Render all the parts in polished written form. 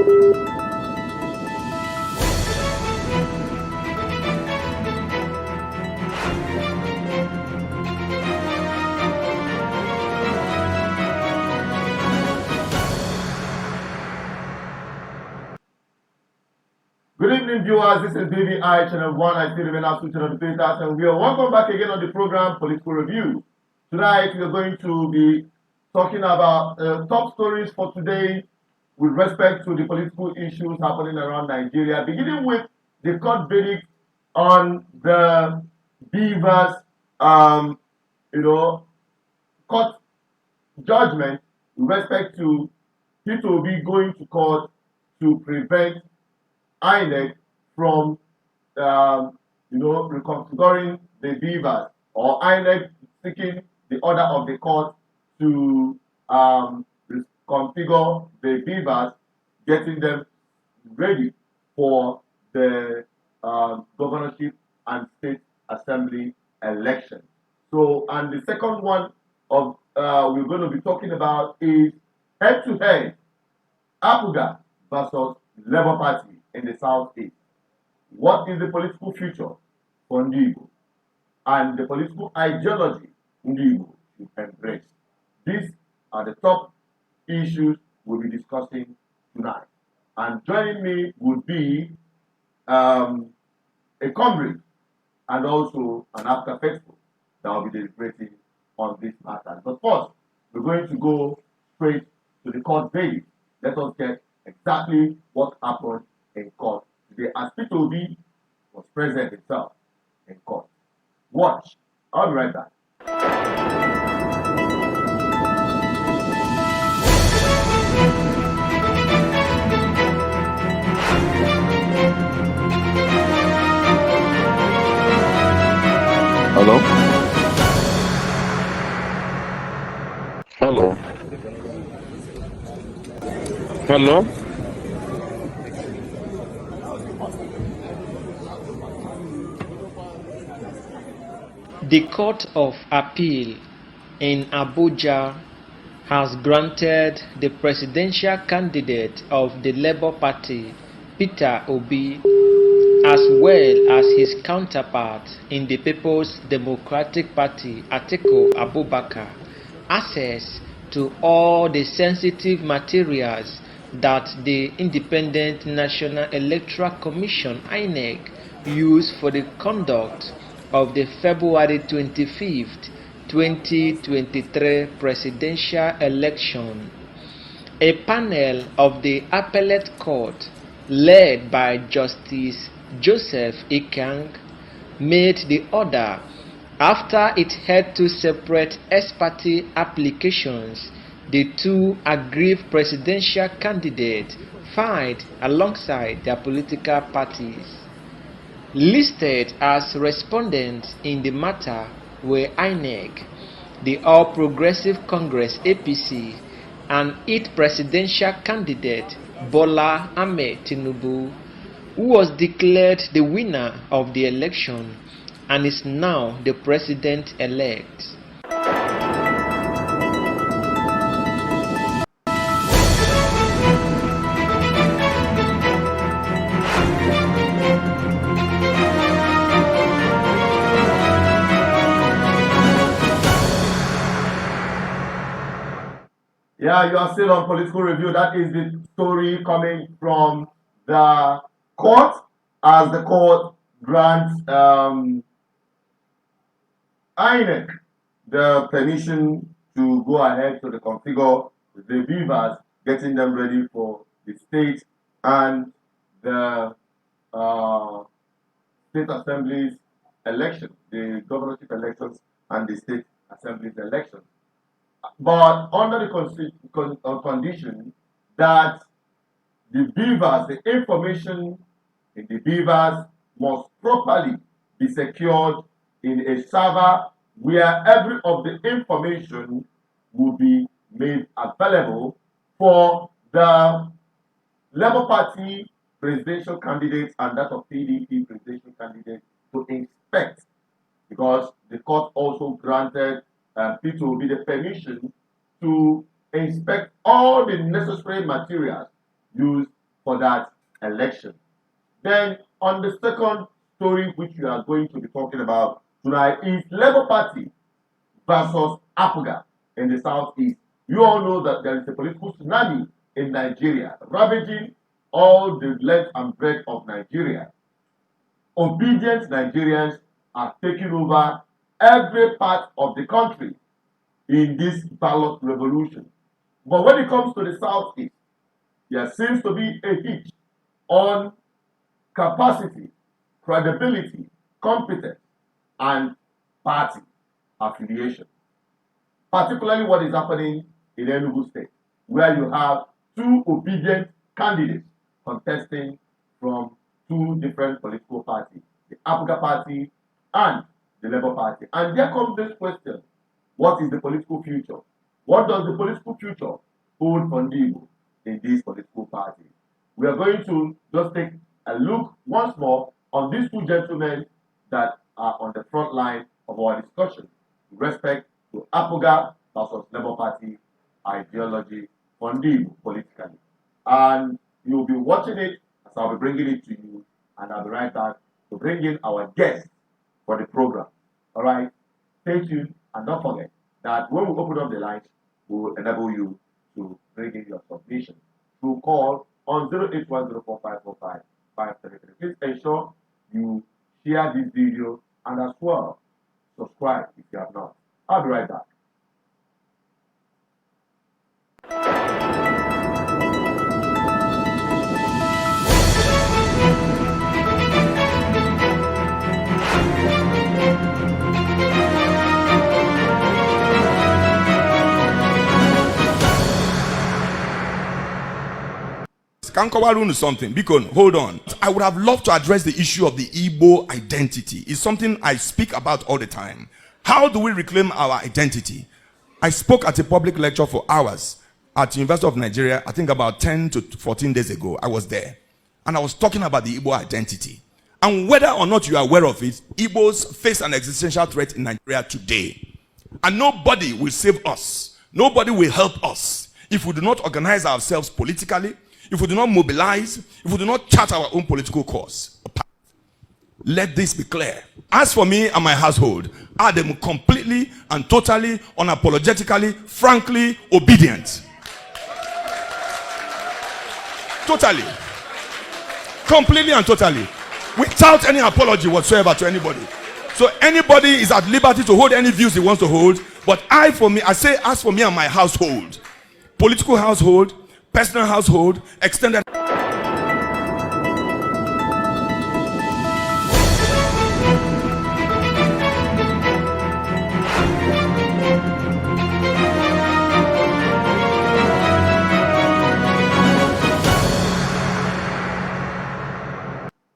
Good evening, viewers. This is BVI Channel 1. I still remain absolute channel Twitter, and we are welcome back again on the program Political Review. Tonight, we are going to be talking about top stories for today with respect to the political issues happening around Nigeria, beginning with the court verdict on the BVAS, court judgment with respect to people be going to court to prevent INEC from reconfiguring the BVAS, or INEC seeking the order of the court to configure the BVAS, getting them ready for the governorship and state assembly election. So, and the second one of we're going to be talking about is head-to-head APGA versus Labour Party in the Southeast. What is the political future for Ndigo and the political ideology Ndigo should embrace? These are the top issues we'll be discussing tonight. And joining me would be a comrade and also an after faithful that will be deliberating on this matter. But first, we're going to go straight to the court verdict. Let us get exactly what happened in court today, as Peter Obi was present himself in court. Watch. I'll be right back. Hello? Hello? Hello? The Court of Appeal in Abuja has granted the presidential candidate of the Labour Party, Peter Obi, as well as his counterpart in the People's Democratic Party, Atiku Abubakar, access to all the sensitive materials that the Independent National Electoral Commission (INEC) used for the conduct of the February 25th, 2023 presidential election. A panel of the Appellate Court, led by Justice Joseph Ikang, made the order after it had two separate ex parte applications the two aggrieved presidential candidates filed alongside their political parties. Listed as respondents in the matter were INEC, the All Progressive Congress (APC), and its presidential candidate Bola Ahmed Tinubu, who was declared the winner of the election and is now the president-elect. Yeah, you are still on Political Review. That is the story coming from the court, as the court grants INEC the permission to go ahead to configure the BVAS, getting them ready for the state and the state assemblies election, the governorship elections and the state assemblies elections. But under the condition that the BVAS, the information in the BVAS must properly be secured in a server where every of the information will be made available for the Labour Party presidential candidates and that of PDP presidential candidates to inspect, because the court also granted Peter Obi the permission to inspect all the necessary materials used for that election. Then on the second story which we are going to be talking about tonight is Labour Party versus APGA in the southeast. You all know that there is a political tsunami in Nigeria, ravaging all the length and breadth of Nigeria. Obedient Nigerians are taking over every part of the country in this ballot revolution. But when it comes to the southeast, there seems to be a hitch on capacity, credibility, competence, and party affiliation. Particularly what is happening in Enugu State, where you have two obedient candidates contesting from two different political parties, the APGA party and the Labour Party. And there comes this question: what is the political future? What does the political future hold for Ndigo in these political parties? We are going to just take a look once more on these two gentlemen that are on the front line of our discussion with respect to APGA versus Labour Party ideology for Ndigo politically. And you'll be watching it as I'll be bringing it to you, and I'll be right back to bring in our guests for the program. All right, stay tuned, and don't forget that when we open up the lines, we will enable you to bring in your submission through call on 08104545533. Please ensure you share this video and as well subscribe if you have not. I'll be right back. Kankowaru is something. Bikon, hold on. I would have loved to address the issue of the Igbo identity. It's something I speak about all the time. How do we reclaim our identity? I spoke at a public lecture for hours at the University of Nigeria, I think about 10 to 14 days ago. I was there. And I was talking about the Igbo identity. And whether or not you are aware of it, Igbos face an existential threat in Nigeria today. And nobody will save us. Nobody will help us if we do not organize ourselves politically, if we do not mobilize, if we do not chart our own political course. Let this be clear. As for me and my household, I am completely and totally, unapologetically, frankly obedient. Totally. Completely and totally. Without any apology whatsoever to anybody. So anybody is at liberty to hold any views he wants to hold. But I say, as for me and my household, political household, personal household, extended.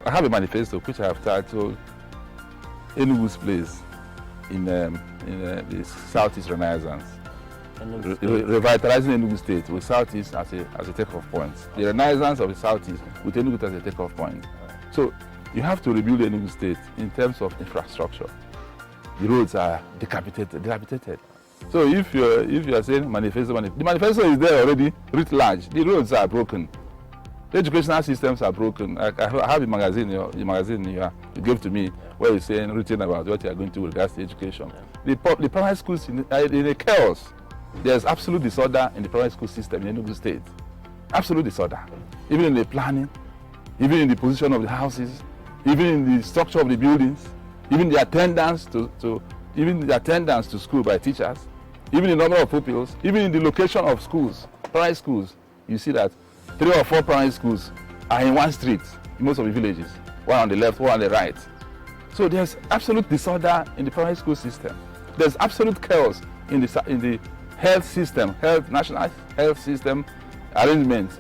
I have a manifesto which I have titled Enugu's Place in the Southeast Renaissance. Revitalizing Enugu State with Southeast as a takeoff point. The Renaissance of the Southeast with Enugu as a takeoff point. So you have to rebuild Enugu State in terms of infrastructure. The roads are dilapidated. So if you are saying manifesto, the manifesto is there already, writ large. The roads are broken. The educational systems are broken. I have a magazine, the magazine you gave to me, where you're saying written about what you are going to with regards to education. The primary schools in a chaos. There's absolute disorder in the primary school system in Enugu State. Absolute disorder. Even in the planning, even in the position of the houses, even in the structure of the buildings, even the attendance to school by teachers, even the number of pupils, even in the location of schools, primary schools. You see that 3 or 4 primary schools are in one street in most of the villages, one on the left, one on the right. So there's absolute disorder in the primary school system. There's absolute chaos in the health system, national health system arrangements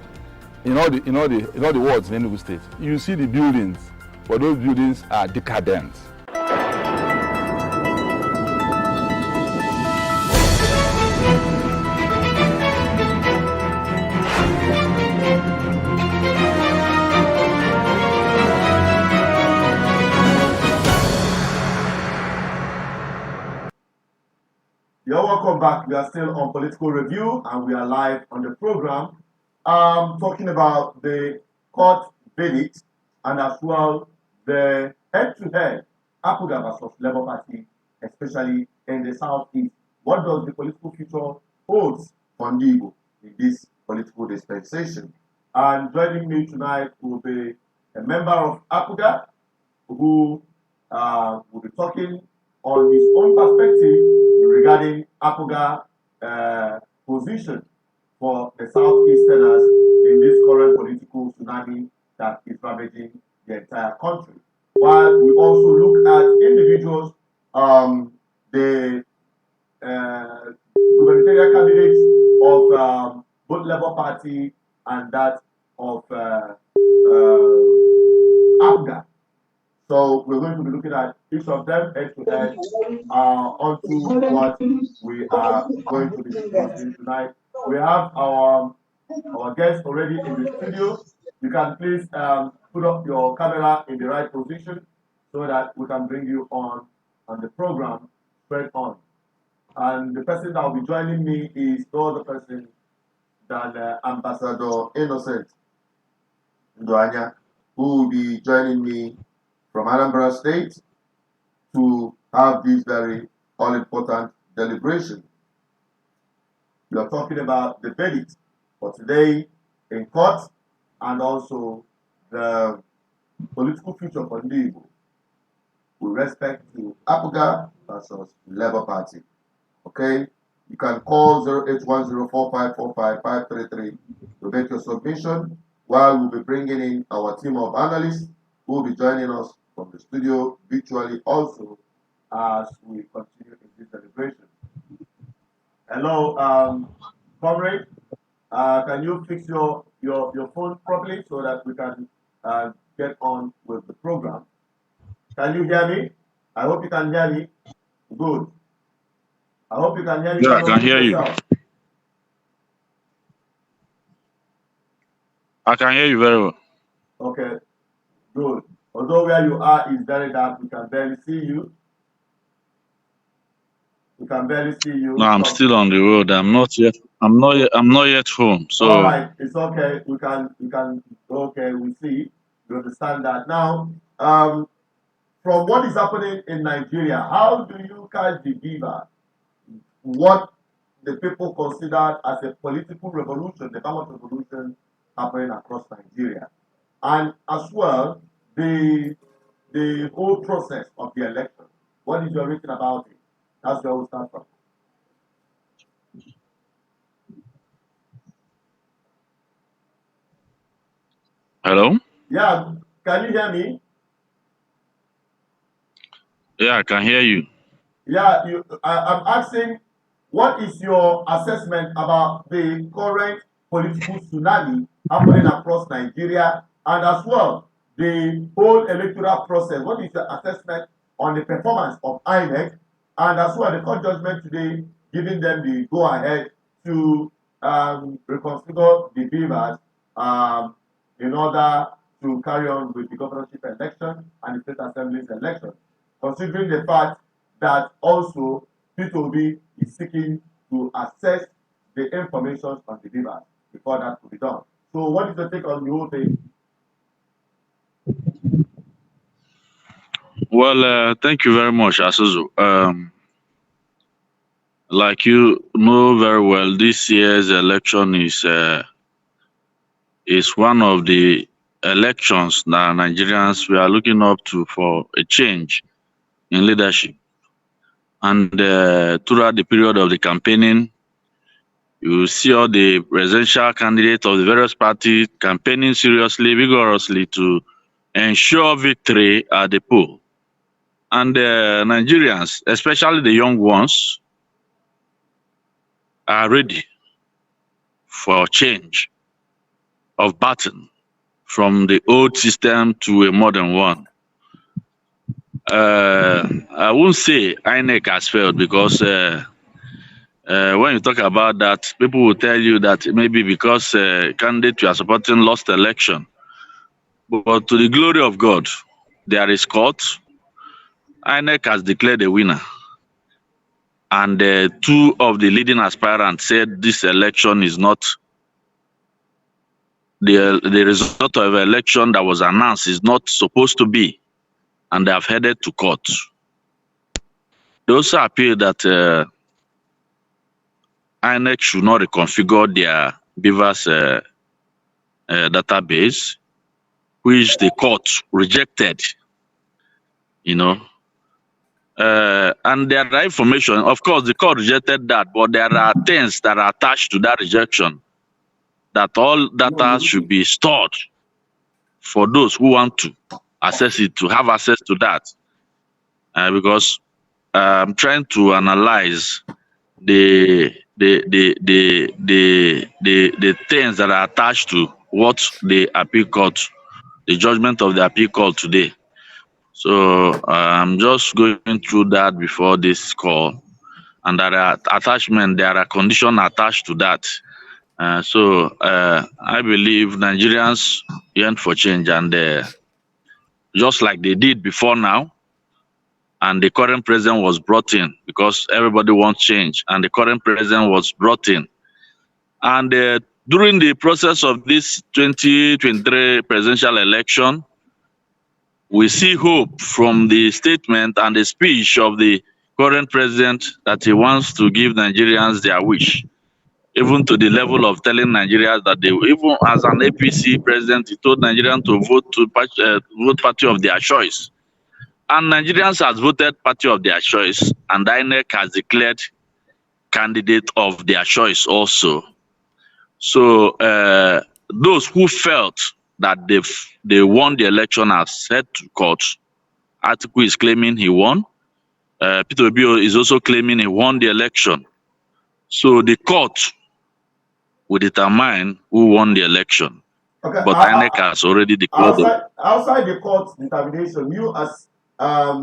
in all the wards in Enugu State. You see the buildings, but those buildings are decadent. You're welcome back. We are still on Political Review and we are live on the program talking about the court verdict and as well the head-to-head APGA versus Labour Party, especially in the Southeast. What does the political future hold for Ndigo in this political dispensation? And joining me tonight will be a member of APGA who will be talking on his own perspective regarding APGA position for the Southeasterners in this current political tsunami that is ravaging the entire country. While we also look at individuals, the gubernatorial candidates of both Labour Party and that of APGA. So we're going to be looking at each of them head to head onto what we are going to be discussing tonight. We have our guests already in the studio. You can please put up your camera in the right position so that we can bring you on the program straight on. And the person that will be joining me is no other person than Ambassador Innocent Ndoanya, who will be joining me from Anambra State to have this very all-important deliberation. We are talking about the verdict for today in court and also the political future for Ndigo with respect to APGA versus Labour Party. Okay? You can call 08104545533 to make your submission while we'll be bringing in our team of analysts who will be joining us from the studio virtually also as we continue in this celebration. Hello, comrade. Can you fix your phone properly so that we can get on with the program? Can you hear me? I hope you can hear me. Good. I hope you can hear me. Yeah, I can hear you. I can hear you very well. Okay, good. Although where you are is very dark, we can barely see you. We can barely see you. No, I'm still on the road. I'm not yet home. So all right, it's okay. We can okay, we see. We understand that. Now, from what is happening in Nigeria, how do you catch the BVAS? What the people consider as a political revolution, the farmers' revolution happening across Nigeria, and as well the whole process of the election. What is your rating about it? That's where we start from. hello? Yeah, can you hear me? Yeah, I can hear you. Yeah, I'm asking, what is your assessment about the current political tsunami happening across Nigeria and as well the whole electoral process? What is the assessment on the performance of INEC and as well the court judgment today giving them the go-ahead to reconfigure the BVAS in order to carry on with the governorship election and the state assembly's election, considering the fact that also P2B is seeking to assess the information on the BVAS before that could be done. So what is your take on the whole thing? Well, thank you very much, Asuzu. Like you know very well, this year's election is one of the elections that Nigerians we are looking up to for a change in leadership. And throughout the period of the campaigning, you see all the presidential candidates of the various parties campaigning seriously, vigorously to ensure victory at the poll. And Nigerians, especially the young ones, are ready for change of pattern from the old system to a modern one. I won't say INEC has failed because when you talk about that, people will tell you that maybe because candidate you are supporting lost election. But to the glory of God, there is court. INEC has declared a winner. And two of the leading aspirants said this election is not the result of the election that was announced is not supposed to be, and they have headed to court. They also appeal that INEC should not reconfigure their BVAS database, which the court rejected. And there are information. Of course, the court rejected that, but there are things that are attached to that rejection. That all data should be stored for those who want to access it, to have access to that. Because I'm trying to analyze the things that are attached to what the appeal court, the judgment of the appeal court today. So I'm just going through that before this call, and there are attachment, there are conditions attached to that. So I believe Nigerians yearn for change, and just like they did before now, and the current president was brought in because everybody wants change, and the current president was brought in. And during the process of this 2023 presidential election, we see hope from the statement and the speech of the current president that he wants to give Nigerians their wish, even to the level of telling Nigerians that they, even as an APC president, he told Nigerians to vote party of their choice. And Nigerians has voted party of their choice, and INEC has declared candidate of their choice also. So those who felt that they won the election have said to court. Atiku is claiming he won. Peter Obi is also claiming he won the election. So the court will determine who won the election. Okay, but INEC has already declared outside the court's determination, you as a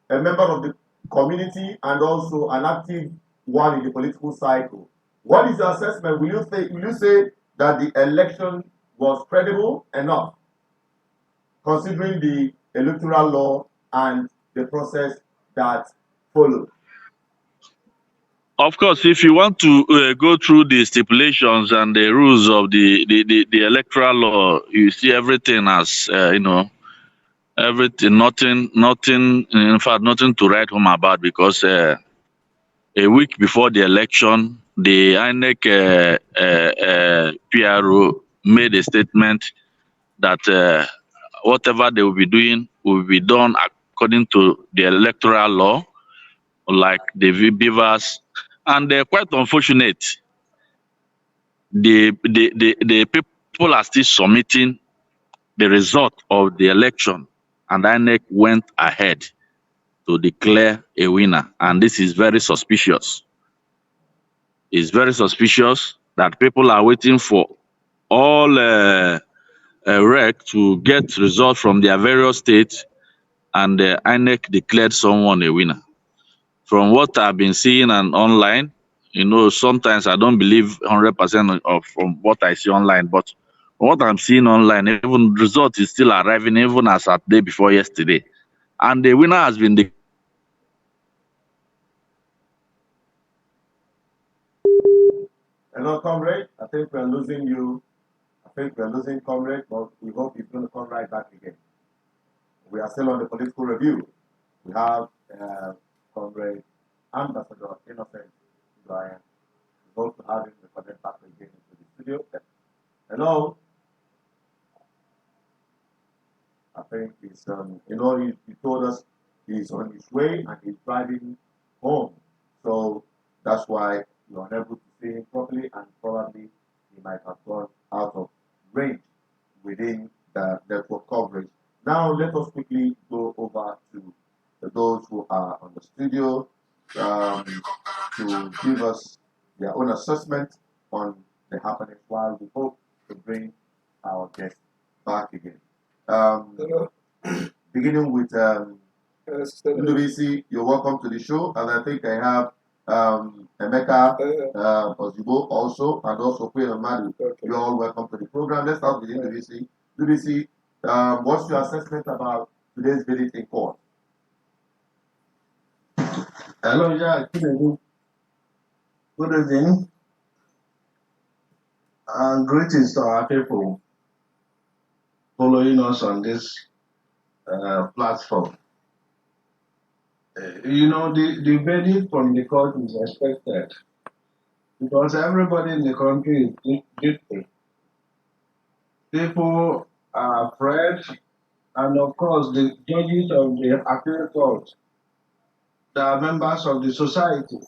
member of the community and also an active one in the political cycle, what is your assessment? Will you say that the election was credible enough, considering the electoral law and the process that followed? Of course, if you want to go through the stipulations and the rules of the electoral law, you see everything as everything, nothing, in fact, nothing to write home about, because a week before the election, the INEC PRO made a statement that whatever they will be doing will be done according to the electoral law, like the BVAS. And they're quite unfortunate. The people are still submitting the result of the election, and INEC went ahead to declare a winner. And this is very suspicious. It's very suspicious that people are waiting for all REC to get results from their various states, and INEC declared someone a winner. From what I've been seeing and online, sometimes I don't believe 100% of from what I see online, but from what I'm seeing online, even the result is still arriving, even as at day before yesterday. And the winner has been the Hello, comrade. I think we're losing you. I think we're losing comrade, but we hope he's going to come right back again. We are still on the political review. We have comrade Ambassador Innocent Brian. We hope to have him recorded back again into the studio. Hello. I think he's he told us he's on his way and he's driving home. So that's why you're unable to see him properly, and probably he might have gone out of range within the network coverage. Now let us quickly go over to those who are on the studio to give us their own assessment on the happenings, while we hope to bring our guests back again. Beginning with Ndubisi, you're welcome to the show, and I think I have Emeka Ozibo also, and also Queen Amadu. Okay. You're all welcome to the program. Let's start with Ndubisi. Ndubisi, what's your assessment about today's verdict in court? Hello, yeah, good evening, and greetings to our people. following us on this platform. The verdict from the court is expected because everybody in the country is different. People are afraid, and of course, the judges of the appeal court, they are members of the society.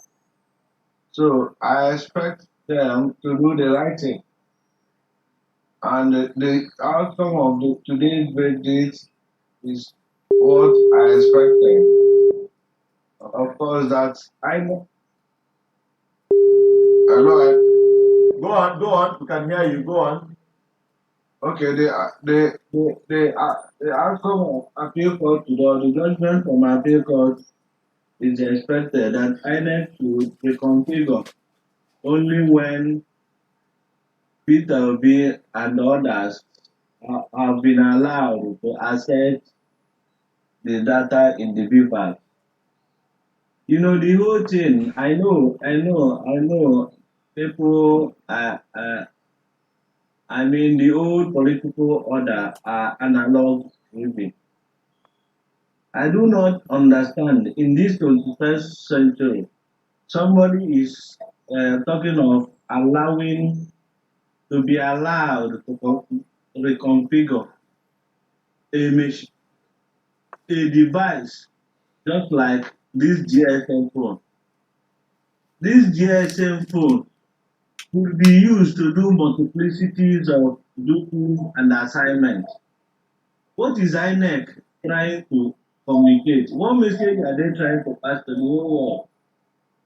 So I expect them to do the right thing. And the outcome of today's verdict is what I expected. Of course, that I know. Hello. Go on. We can hear you. Go on. Okay, the outcome of appeal court today, the judgment from appeal court is expected that INEC should reconfigure only when Peter Obi and others have been allowed to access the data in the BVAS. The whole thing, I know people the old political order are analog living. I do not understand in this 21st century, somebody is talking of to be allowed to reconfigure a machine, a device, just like this GSM phone. This GSM phone could be used to do multiplicities of duties and assignments. What is INEC trying to communicate? What message are they trying to pass to the whole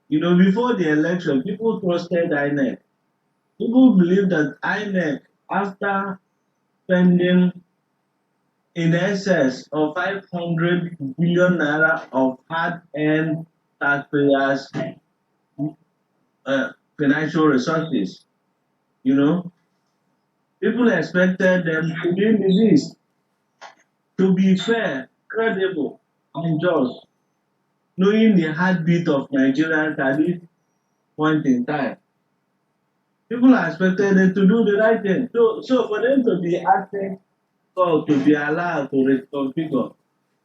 world? Before the election, people trusted INEC. People believe that INEC, after spending in excess of 500 billion naira of hard-earned taxpayers' financial resources, people expected them to be in the list, to be fair, credible, and just, knowing the heartbeat of Nigerians at this point in time. People expected them to do the right thing. So for them to be asking God to be allowed to reconfigure,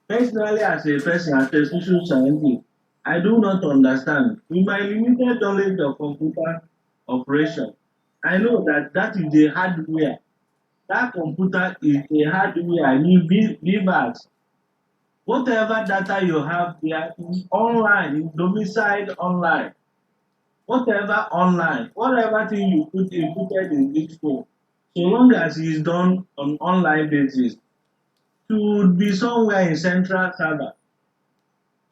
personally as a person, as a social scientist, I do not understand. In my limited knowledge of computer operation, I know that is the hardware. That computer is a hardware. I mean, BVAS. Whatever data you have there is online, is domiciled online. Whatever online, whatever thing you put in this phone, so long as it is done on online basis, should be somewhere in central server.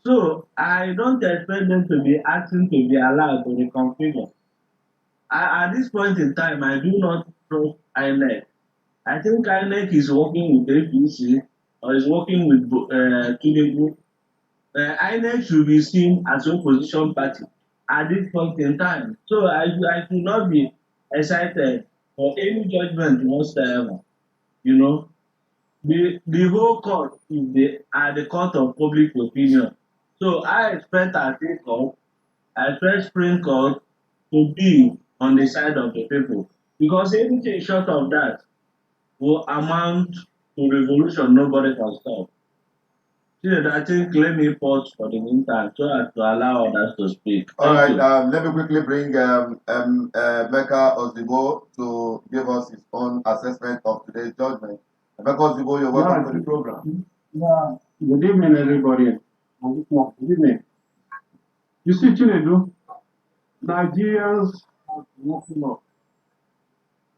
So I don't expect them to be asking to be allowed to reconfigure. At this point in time, I do not trust INEC. I think INEC is working with APC or is working with Tinubu. INEC should be seen as opposition party at this point in time. So I should not be excited for any judgment whatsoever. The whole court is at the court of public opinion. So I expect appeal court, I expect Supreme Court to be on the side of the people. Because anything short of that will amount to revolution nobody can stop. I think let me pause for the meantime so as to allow others to speak. All right. Let me quickly bring Mecca Ozigbo to give us his own assessment of today's judgment. Mecca Ozigbo, you're welcome to the program. Yeah. Good evening, everybody. Good evening. You see, Chinedu, Nigerians are woken up.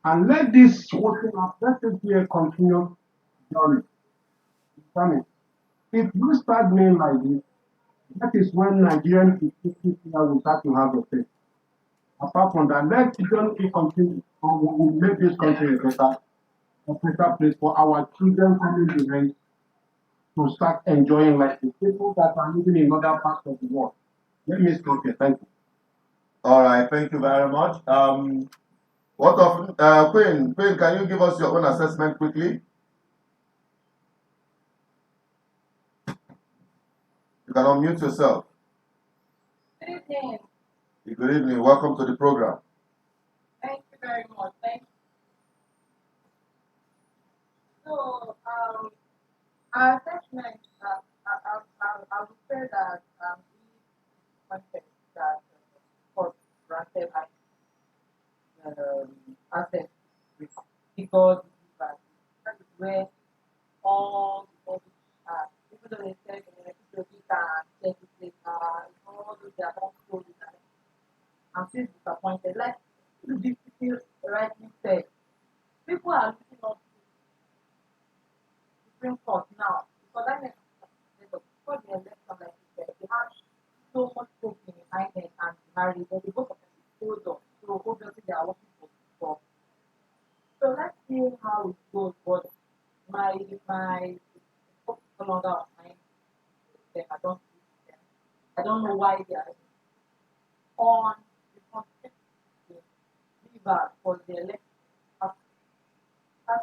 And let this waking up, let it be a continuous journey. If we start doing like this, that is when Nigerian people will start to have a faith. Apart from that, let the journey continue and we will make this country a better place for our children coming behind to start enjoying like the people that are living in other parts of the world. Let me stop here. Thank you. All right. Thank you very much. What of Queen? Queen, can you give us your own assessment quickly? You can unmute yourself. Good evening. Good evening. Welcome to the program. Thank you very much. Thank you. So, our assessment, I would say that the context that court granted access because that is where all the bodies are. Even though they said check it later, all those their own stories, I'm still disappointed. Like the people rightly said, people are looking up to Supreme Court now because I mean, before the election, like you said, they have so much hope in behind them and married, but the both of them hold up. So obviously they are working for. So let's see how it goes. But my hope is no longer on mine. Them. I don't see them. I don't know why they are on the constitution BVAS for the election. Are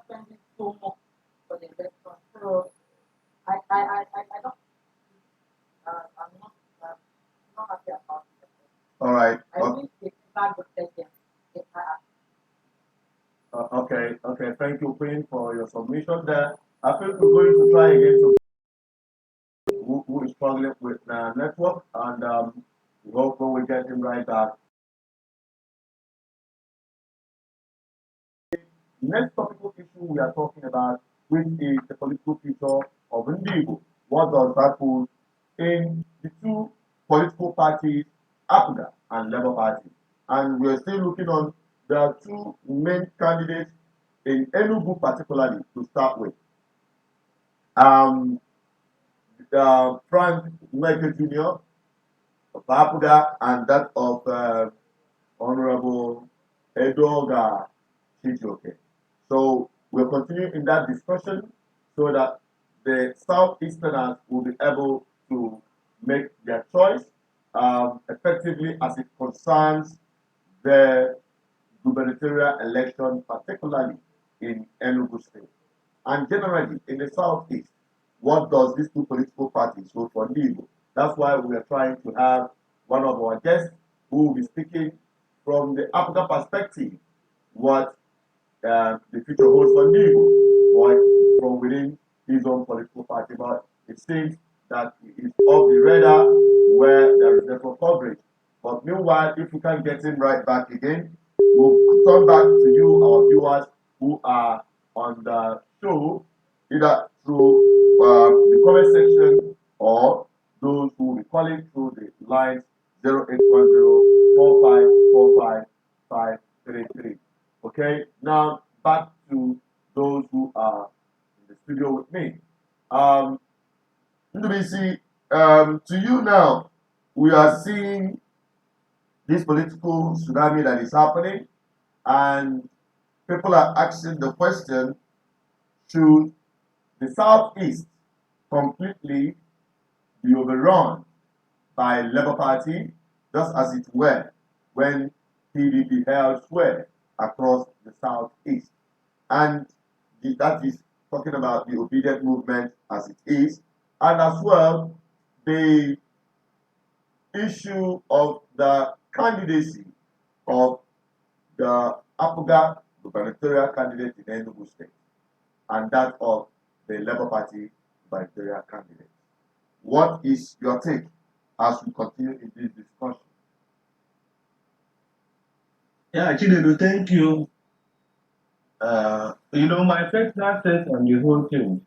spending so much for the election. So I don't. I'm not happy about it. All right. I wish they never voted them. Okay. Thank you, Queen, for your submission there. I think we're going to try again to who is struggling with network, and we hope when we get him right back. Next topical issue we are talking about, which is the political future of Indigo. What does that put in the two political parties, APGA and Labour Party? And we are still looking on, there are two main candidates in Enugu particularly to start with. Frank Michael Jr. of APGA and that of Honorable Edoga Chijioke. So we'll continue in that discussion so that the Southeasterners will be able to make their choice effectively as it concerns the gubernatorial election, particularly in Enugu State. And generally, in the Southeast, what does these two political parties vote for Ndigo? That's why we are trying to have one of our guests who will be speaking from the African perspective, what the future holds for Ndigo, from within his own political party. But it seems that it is off the radar where there is network coverage. But meanwhile, if we can get him right back again, we'll turn back to you, our viewers who are on the show, either through the comment section or those who will be calling through the lines 0810-4545-533. Okay, now back to those who are in the studio with me. Ndubisi, to you now, we are seeing this political tsunami that is happening, and people are asking the question, should the Southeast completely be overrun by Labour Party, just as it were when PDP held sway across the Southeast? And that is talking about the obedient movement as it is, and as well the issue of the candidacy of the APGA gubernatorial candidate in Enugu State and that of the Labour Party gubernatorial candidate. What is your take as we continue in this discussion? Yeah, Chinedu, thank you. My personal take on the whole thing,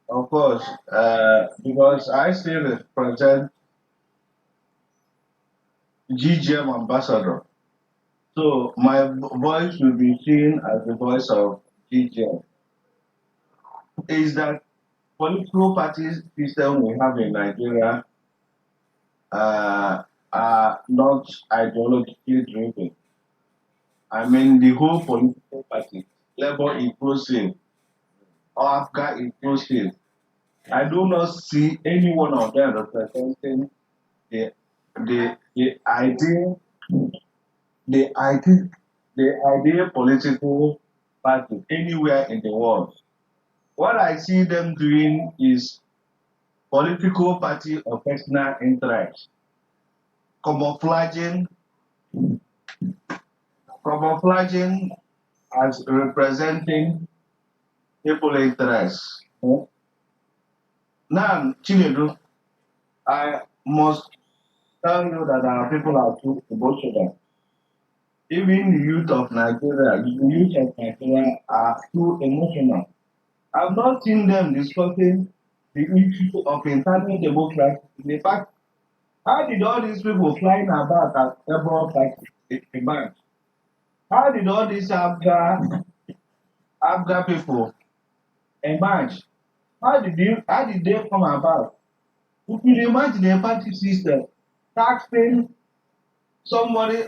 of course, because I still represent GGM ambassador. So my voice will be seen as the voice of GGM. Is that political party system we have in Nigeria are not ideologically driven. I mean, the whole political party, Labour inclusive, or APGA inclusive, I do not see any one of them representing the ideal political party anywhere in the world. What I see them doing is political party of personal interest, camouflaging as representing people interest. Now, Chinedu, I must tell you that our people are too emotional. Even the youth of Nigeria are too emotional. I've not seen them discussing the issue of internal democracy. In fact, how did all these people flying about as several parties emerge? How did all these APGA people emerge? How did they come about? You can imagine a party system taxing somebody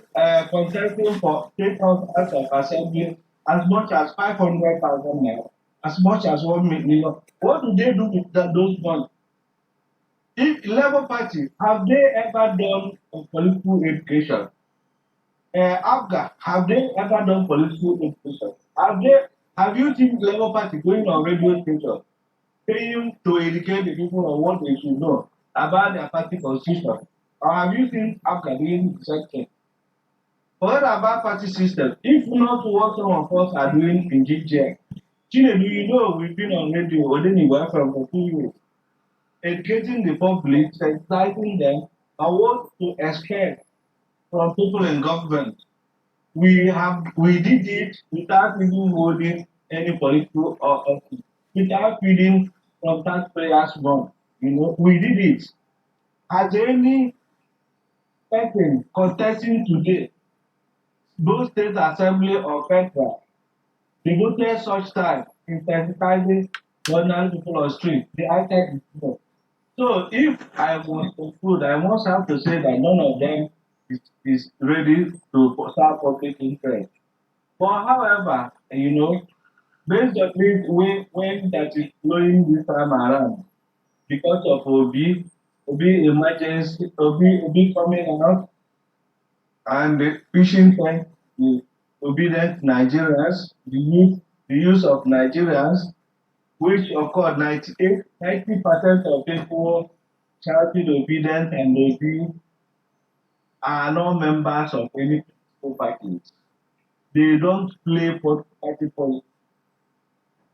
contesting for state house of assembly as much as 500,000 naira, as much as 1 million. What do they do with those money? If Labour Party, have they ever done political education? APGA, have they ever done political education? Have you seen Labour Party going on radio station paying to educate the people on what they should know about their party constitution? Or have you seen APGA doing the same thing? What about party system? If not what some of us are doing in GGN, Chinedu, you know we've been on radio Odeniwa for 2 years, educating the public, sensitizing them on what to expect from people in government. We did it without even holding any political office, without feeding from taxpayers' money. We did it. Has any person contesting today, both state assembly or federal, devoted such time in sensitizing ordinary people on street, the ITEC is no. So if I must conclude, I must have to say that none of them is ready to serve public interest. But however, based on it, when that is flowing this time around, because of Obi emergency, Obi coming out and pushing for the obedient Nigerians, the use of Nigerians, which occurred 90% of people shouting obedient and Obi are not members of any political parties. They don't play party politics.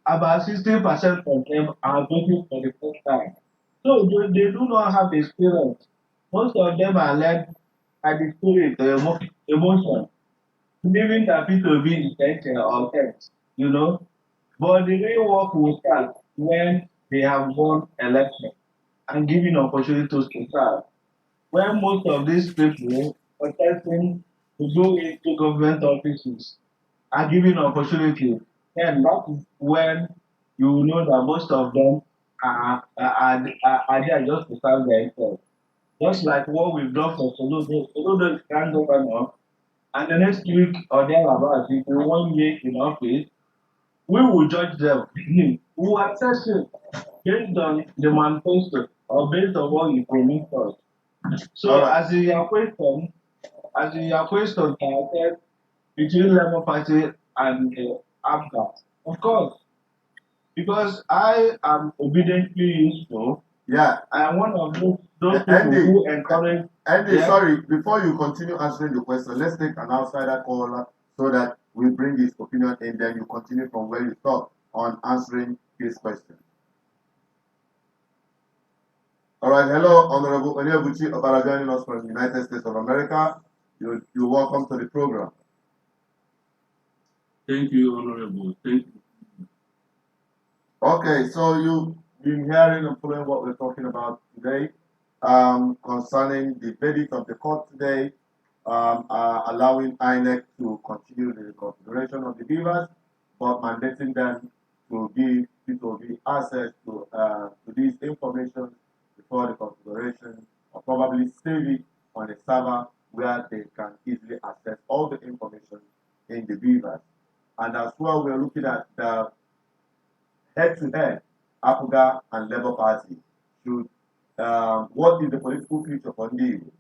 About 60% of them are voting for the first time. So they do not have experience. Most of them are led by the spirit, the emotion, believing that people will be intention or text. But the real work will start when they have won election and given opportunities to serve. When most of these people contesting to go into government offices are given opportunity, then that is when you will know that most of them are there just to serve themselves. Just like what we've done for Soludo. Soludo is grand governor, and the next week or thereabouts, if we 1 year in office, we will judge them. We will assess it based on the manifesto or based on what you promised us. So, Alright. as in your question, I said between Labour Party and APGA. Of course, because I am obediently useful. Yeah. I am one of those people Andy, who encourage. Andy, Yeah. sorry, before you continue answering the question, let's take an outsider caller so that we bring his opinion and then you continue from where you stop on answering his question. All right, hello, Honorable Onyebuchi Obara joining us from the United States of America. You're welcome to the program. Thank you, Honorable. Thank you. Okay, so you've been hearing and following what we're talking about today concerning the verdict of the court today, allowing INEC to continue the configuration of the BVAS, but mandating them to give people access to this information before the configuration, or probably save it on a server where they can easily access all the information in the BVAS. And as well, we're looking at the head-to-head, APGA and Labour Party. Should what is the political future for Igbo?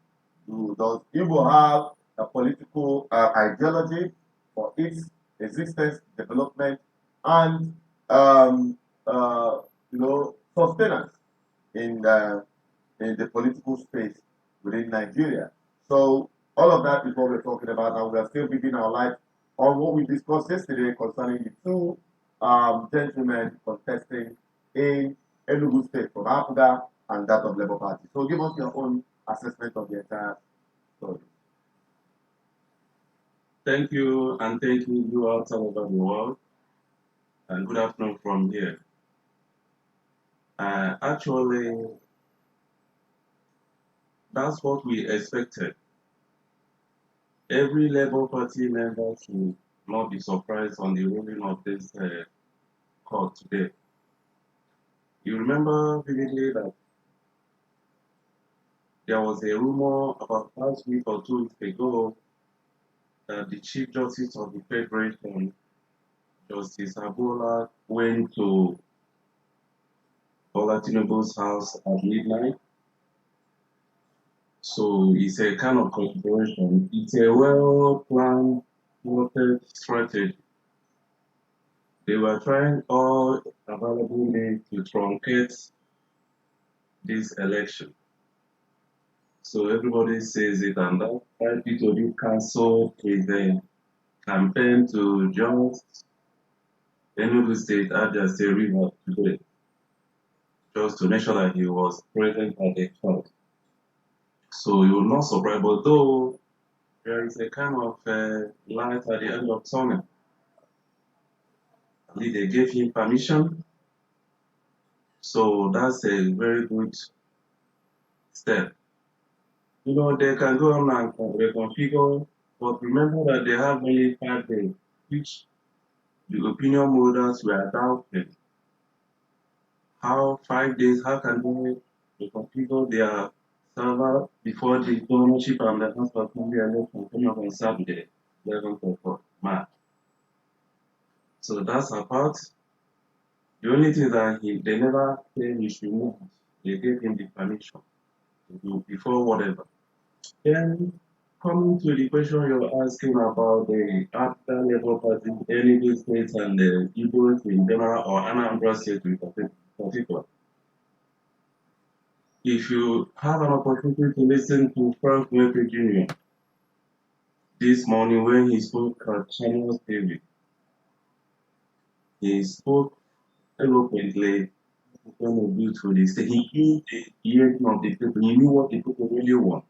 Does Igbo have a political ideology for its existence, development, and sustenance in the political space within Nigeria? So all of that is what we're talking about, and we are still giving our light on what we discussed yesterday concerning the two gentlemen contesting in Enugu State for APGA and that of Labour Party. So give us your own assessment of the entire story. Thank you, and thank you viewers all over the world. And good afternoon from here. Actually, that's what we expected. Every Labour Party member should not be surprised on the ruling of this court today. You remember vividly that there was a rumor about last week or 2 weeks ago that the Chief Justice of the Federation, Justice Abola, went to Bola Tinubu's house at midnight. So it's a kind of consideration. It's a well-planned, plotted strategy. They were trying all available means to truncate this election. So everybody says it, and that tried to cancel his campaign to just Enugu State, APGA State River today, just to make sure that he was present at the court. So you will not surprise, but though there is a kind of light at the end of tunnel. At least they gave him permission. So that's a very good step. You know, they can go on and reconfigure, but remember that they have only 5 days, which the opinion holders were doubting. How 5 days, how can they reconfigure their server before the ownership and the House of Assembly election coming up on Saturday, 11th of March? So that's apart. The only thing that they never said he should move. They gave him the permission to do before whatever. Then coming to the question you're asking about the APGA Labour Party, Enugu State and the Igbos in general, or Anambra State in particular. If you have an opportunity to listen to Frank Weke Jr. this morning when he spoke at Channel TV, he spoke eloquently going to do to the state. He knew the hearing of the people, he knew what the people really want.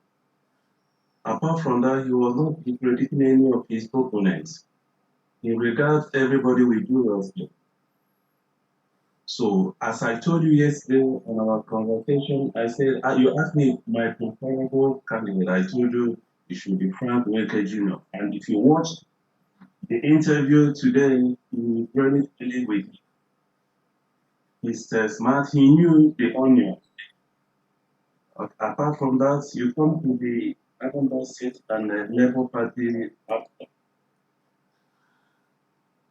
Apart from that, he was not discrediting any of his opponents. He regards everybody with due respect. So, as I told you yesterday on our conversation, I said, you asked me my preferable candidate. I told you it should be Frank Weke Jr. And if you watch the interview today, he was very clear with me. He's smart, he knew the onion. Apart from that, you come to the Anambra State and the Labour Party after.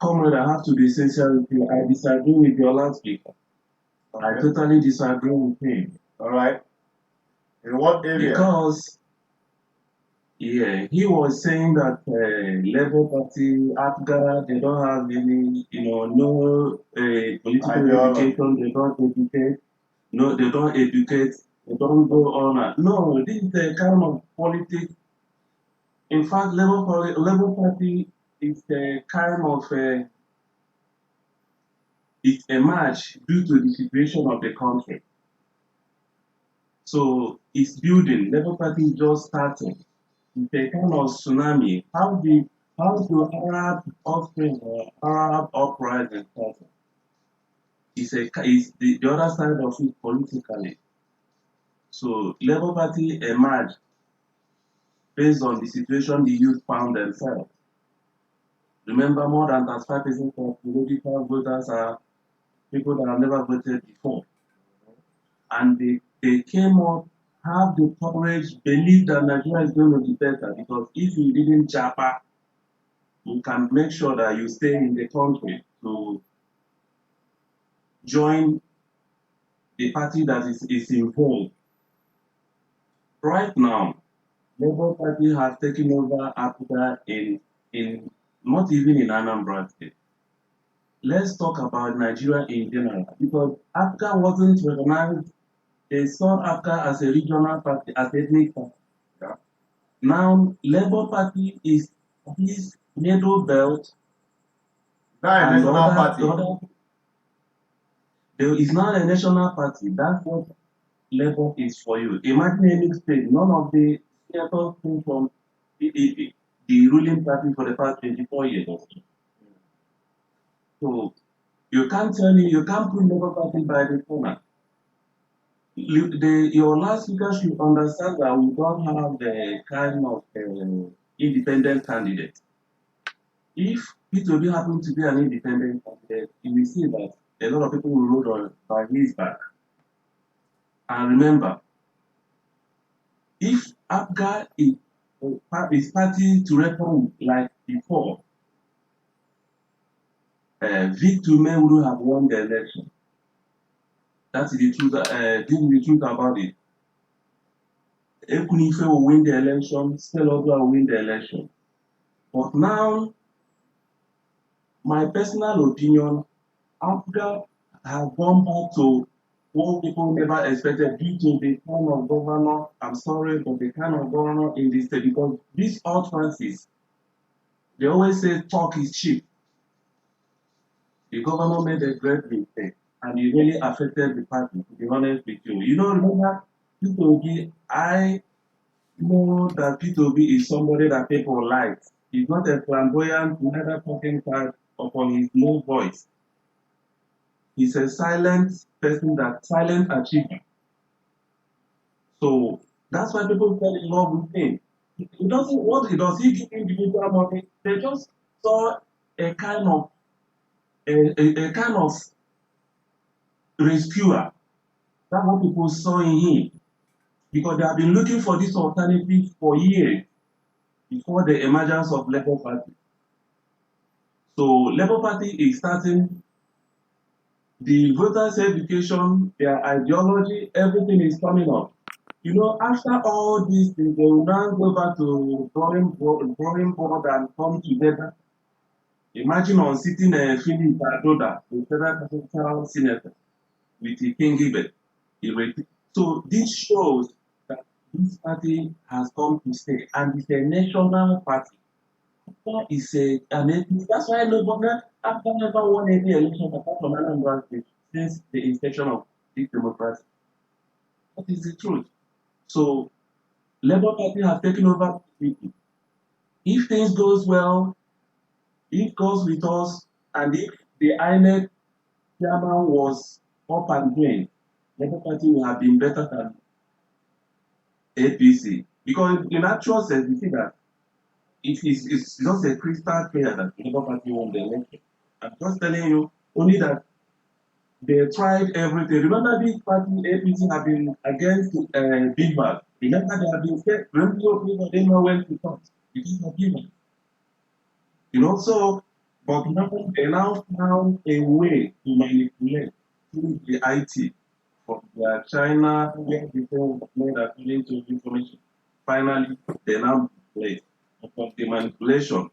Comrade, I have to be sincere with you. I disagree with your last speaker. Okay. I totally disagree with him. All right. In what area? Because, yeah, he was saying that Labour Party, APGA, they don't have any, no political education, they don't educate, no, they don't educate, they don't go on. No, this is a kind of politics. In fact, Labour Party is a kind of it emerged due to the situation of the country. So it's building. Labour Party is just starting. It's a kind of tsunami. How do Arab offspring or Arab uprising start? It's the other side of it politically. So Labour Party emerged based on the situation the youth found themselves. Remember, more than 35% of political voters are people that have never voted before. And they came up, have the courage, believe that Nigeria is going to be better, because if you didn't japa, you can make sure that you stay in the country to join the party that is involved. Right now, Labour Party has taken over APGA in not even in Anambra State. Let's talk about Nigeria in general, because APGA wasn't recognized. They saw APGA as a regional party, as an ethnic party. Yeah. Now, Labour Party is this middle belt, Now a And national party. There is not a national party. That's what Labour is for you. Imagine any state, none of the senators came from the ruling party for the past 24 years or so. So you can't tell me, you can't put Labour Party by the corner. Your last speaker should understand that we don't have the kind of independent candidate. If P2B happens to be an independent candidate, you will see that a lot of people will roll on by his back. And remember, if APGA is party to reform like before, Victor May would have won the election. That is the truth. This is the truth about it. Ekunife will win the election, Stelodo will win the election. But now, my personal opinion, APGA has gone back to what people never expected due to the kind of governor, I'm sorry, but the kind of governor in this state, because these utterances, they always say talk is cheap. The governor made a great mistake and it really affected the party, to be honest with you. You know, remember, P2B, I know that P2B is somebody that people like. He's not a flamboyant, neither talking type upon his low voice. He's a silent person, that silent achiever. So that's why people fell in love with him. He doesn't what he does, he give individual money. They just saw a kind of a kind of rescuer. That's what people saw in him. Because they have been looking for this alternative for years before the emergence of Labour Party. So Labour Party is starting the voters' education, their ideology, everything is coming up. You know, after all these things, they will now go back to drawing board and come together. Imagine on sitting Philip Adoda, the federal constitutional senator, with King Gibet. So this shows that this party has come to stay, and it's a national party. Is that's why nobody after never won any election apart from Anambra State since the inception of this democracy. That is the truth. So Labour Party has taken over PDP. If things goes well, it goes with us, and if the INEC chairman was up and doing, Labour Party will have been better than APC. Because in actual sense, you see that it's just a crystal clear that the Labour Party won the election. I'm just telling you only that they tried everything. Remember, this party APC have been against BVAS. Remember, they have been scared. Remember, people they know when to talk because of BVAS. You know, so but now they now found a way to manipulate through the IT from their China where people made according to information. Finally, they now manipulate. Upon the manipulation,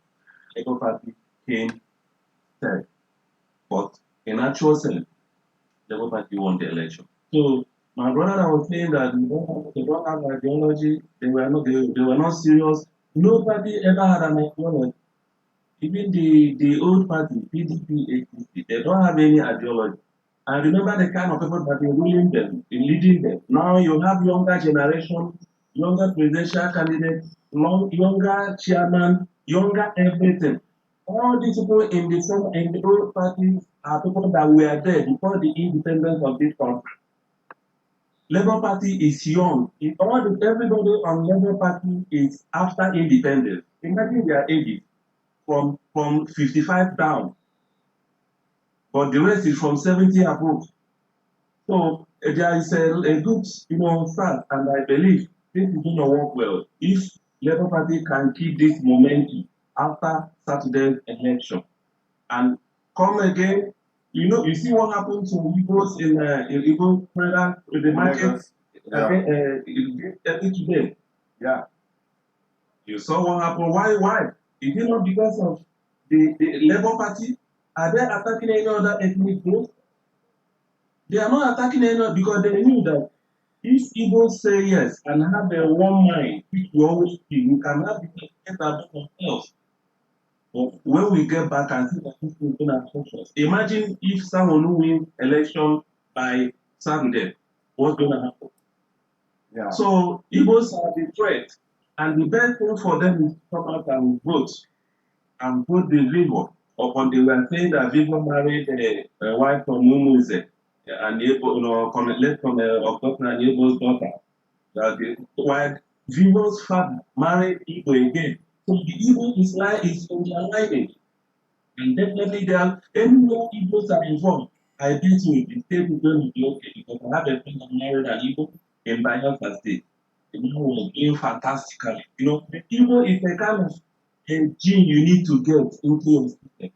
Labour Party came third. But in actual sense, Labour Party won the election. So my brother was saying that they don't have ideology, they were not serious. Nobody ever had an ideology. Even the old party, PDP, APC, they don't have any ideology. And remember the kind of people that are ruling them, leading them. Now you have younger generation, younger presidential candidates, younger chairman, younger everything. All these people in the old parties are people that were there before the independence of this country. Labour Party is young. Everybody on Labour Party is after independence. Imagine their ages from 55 down, but the rest is from 70 above. So there is a good, start, and I believe this is going to work well if Labour Party can keep this momentum after Saturday's election and come again. You see what happened to Igbos in Igbo further in the market today. Yeah. You saw what happened. Why? Is it not because of the Labour Party? Are they attacking any other ethnic group? They are not attacking anyone because they knew that if Igbos say yes and have a one mind, which we always feel, we can have the get above ourselves. But when we get back and see that people don't have options, imagine if someone who wins election by Saturday, what's going to happen? Yeah. So Igbos are the threat, and the best thing for them is to come out and vote the Vivo. Upon they were saying that Vivo married a wife from Mumuze, and left from Okotna and Igbo's daughter. While Vivo's father married Igbo again. So the Igbo is in their lineage. And definitely there are anywhere Igbos are involved, I bet you the state is going to be okay because I have a friend that married an Igbo in Bayelsa State. The man was doing fantastically. The Igbo is a kind of a gene you need to get into your system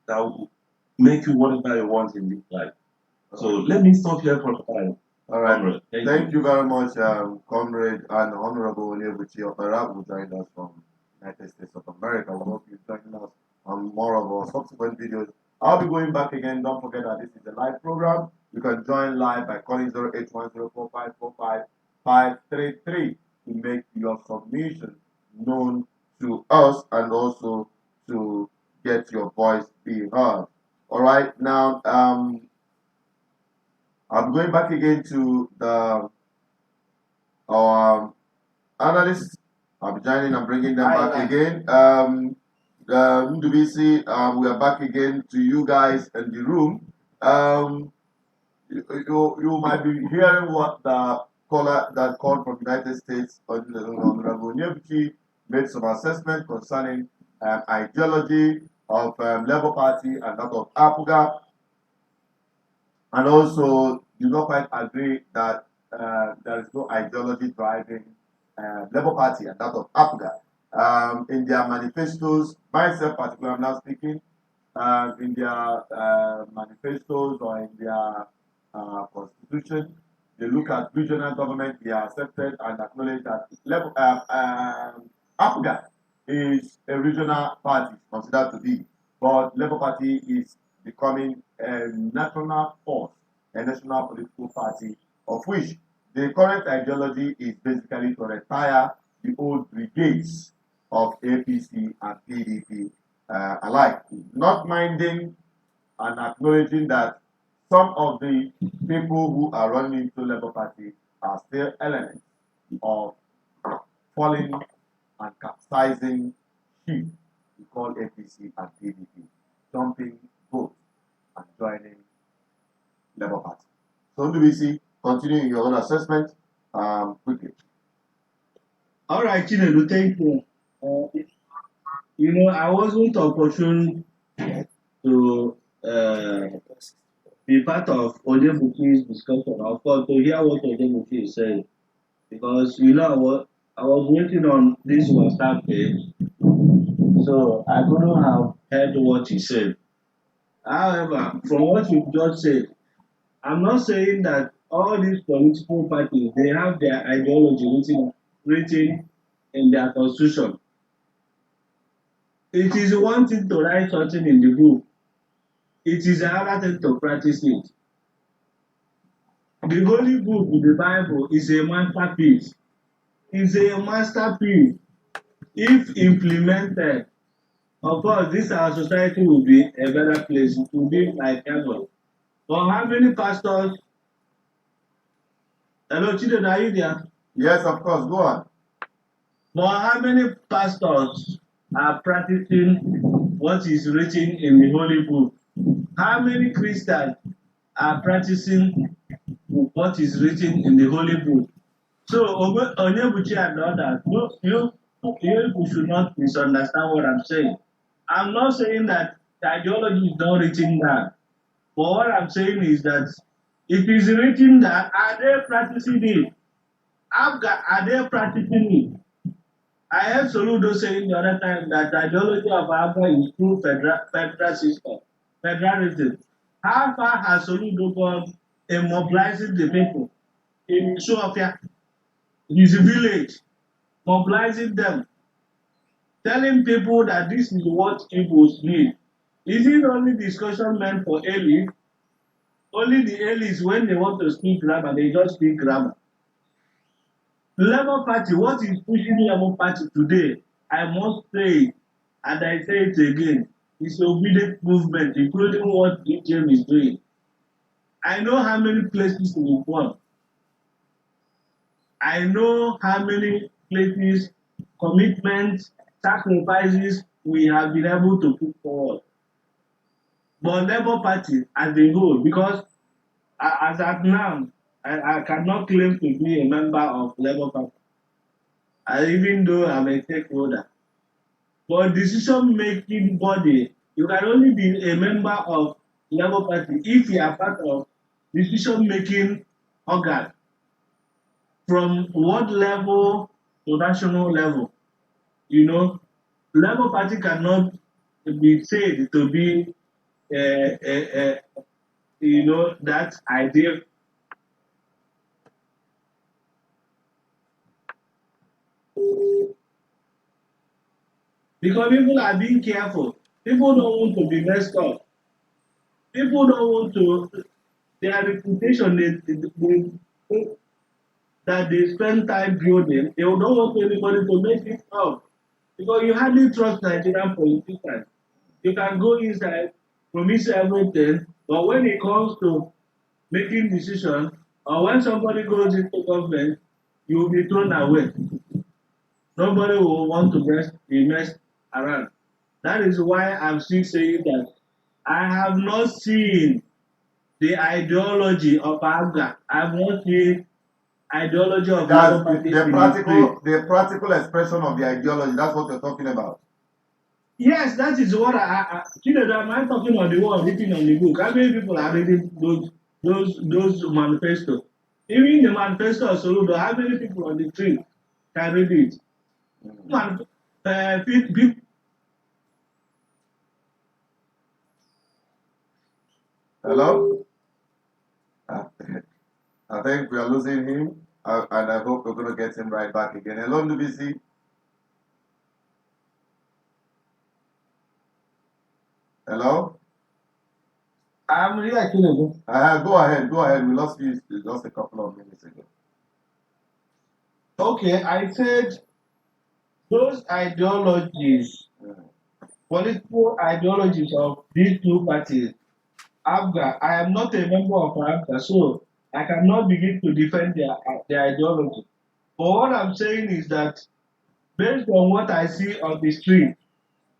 that will make you whatever you want in this life. So let me stop here for time. All right. Thank you very much, Comrade and Honorable Onyebuchi Opera, who joined us from United States of America. We hope you join us on more of our subsequent videos. I'll be going back again. Don't forget that this is a live program. You can join live by calling 08104545533 to make your submission known to us and also to get your voice being heard. All right. Now, I'm going back again to our analysts. I'll be joining and bringing them back again. Ndubisi, we are back again to you guys in the room. You might be hearing what the caller that called from the United States, Honorable Nyebuchi, made some assessment concerning ideology of Labour Party and that of APGA, and also do not quite agree that there is no ideology driving Labour Party and that of APGA. In their manifestos, myself particularly, I'm now speaking, in their manifestos or in their constitution, they look at regional government, they are accepted and acknowledge that APGA is a regional party, considered to be, but Labour Party is becoming a national force, a national political party, of which the current ideology is basically to retire the old brigades of APC and PDP alike, not minding and acknowledging that some of the people who are running into Labour Party are still elements of falling and capsizing ship we call APC and PDP, jumping boat and joining Labour Party. So, Ndubisi, continue your own assessment quickly. All right, Chinedu, thank you. I wasn't opportune to be part of Odebuki's discussion, of course, to hear what Odebuki is saying, because I was waiting on this WhatsApp page, so I couldn't have heard what he said. However, from what you just said, I'm not saying that all these political parties they have their ideology written in their constitution. It is one thing to write something in the book. It is another thing to practice it. The Holy Book, the Bible, is a masterpiece. It's a masterpiece. If implemented, of course, this our society will be a better place. It will be like heaven. But how many pastors? Hello, children, are you there? Yes, of course, go on. But how many pastors are practicing what is written in the Holy Book? How many Christians are practicing what is written in the Holy Book? So, Onyebuchi and others, you should not misunderstand what I'm saying. I'm not saying that the ideology is not written down. But what I'm saying is that it is written that are they practicing it? Are they practicing it? I heard Soludo saying the other time that the ideology of APGA is through federal system, federalism. How far has Soludo gone in mobilizing the people in Sofia, his village, mobilizing them, telling people that this is what Igbos need? Is it only discussion meant for elites? Only the elites, when they want to speak grammar, they just speak grammar. Labour Party, what is pushing Labour Party today, I must say, and I say it again, it's obedient movement, including what EJM is doing. I know how many places we've won. I know how many places, commitments, sacrifices we have been able to put forward. But Labour Party as a whole, because as at now, I cannot claim to be a member of Labour Party, even though I'm a stakeholder. But decision-making body, you can only be a member of Labour Party if you are part of decision-making organ from ward level to national level. You know, Labour Party cannot be said to be, that idea. Because people are being careful. People don't want to be messed up. People don't want to, their reputation that they spend time building, they don't want anybody to make it up. Because you hardly trust Nigerian politicians. You can go inside, promise everything, but when it comes to making decisions, or when somebody goes into government, you will be thrown away. Nobody will want to be messed around. That is why I'm still saying that I have not seen the ideology of APGA. I have not seen ideology of That's the practical expression of the ideology. That's what you're talking about. Yes, that is what am I talking on the wall, written on the book? How many people are reading those manifestos? Even the manifesto of Soludo, how many people on the street can read it? Hello? I think we are losing him, and I hope we're going to get him right back again. Hello, NBC. Hello? I'm really actually. Go ahead. We lost you just a couple of minutes ago. Okay, I said those ideologies, political ideologies of these two parties, APGA, I am not a member of APGA, so I cannot begin to defend their ideology. But what I'm saying is that based on what I see on the street,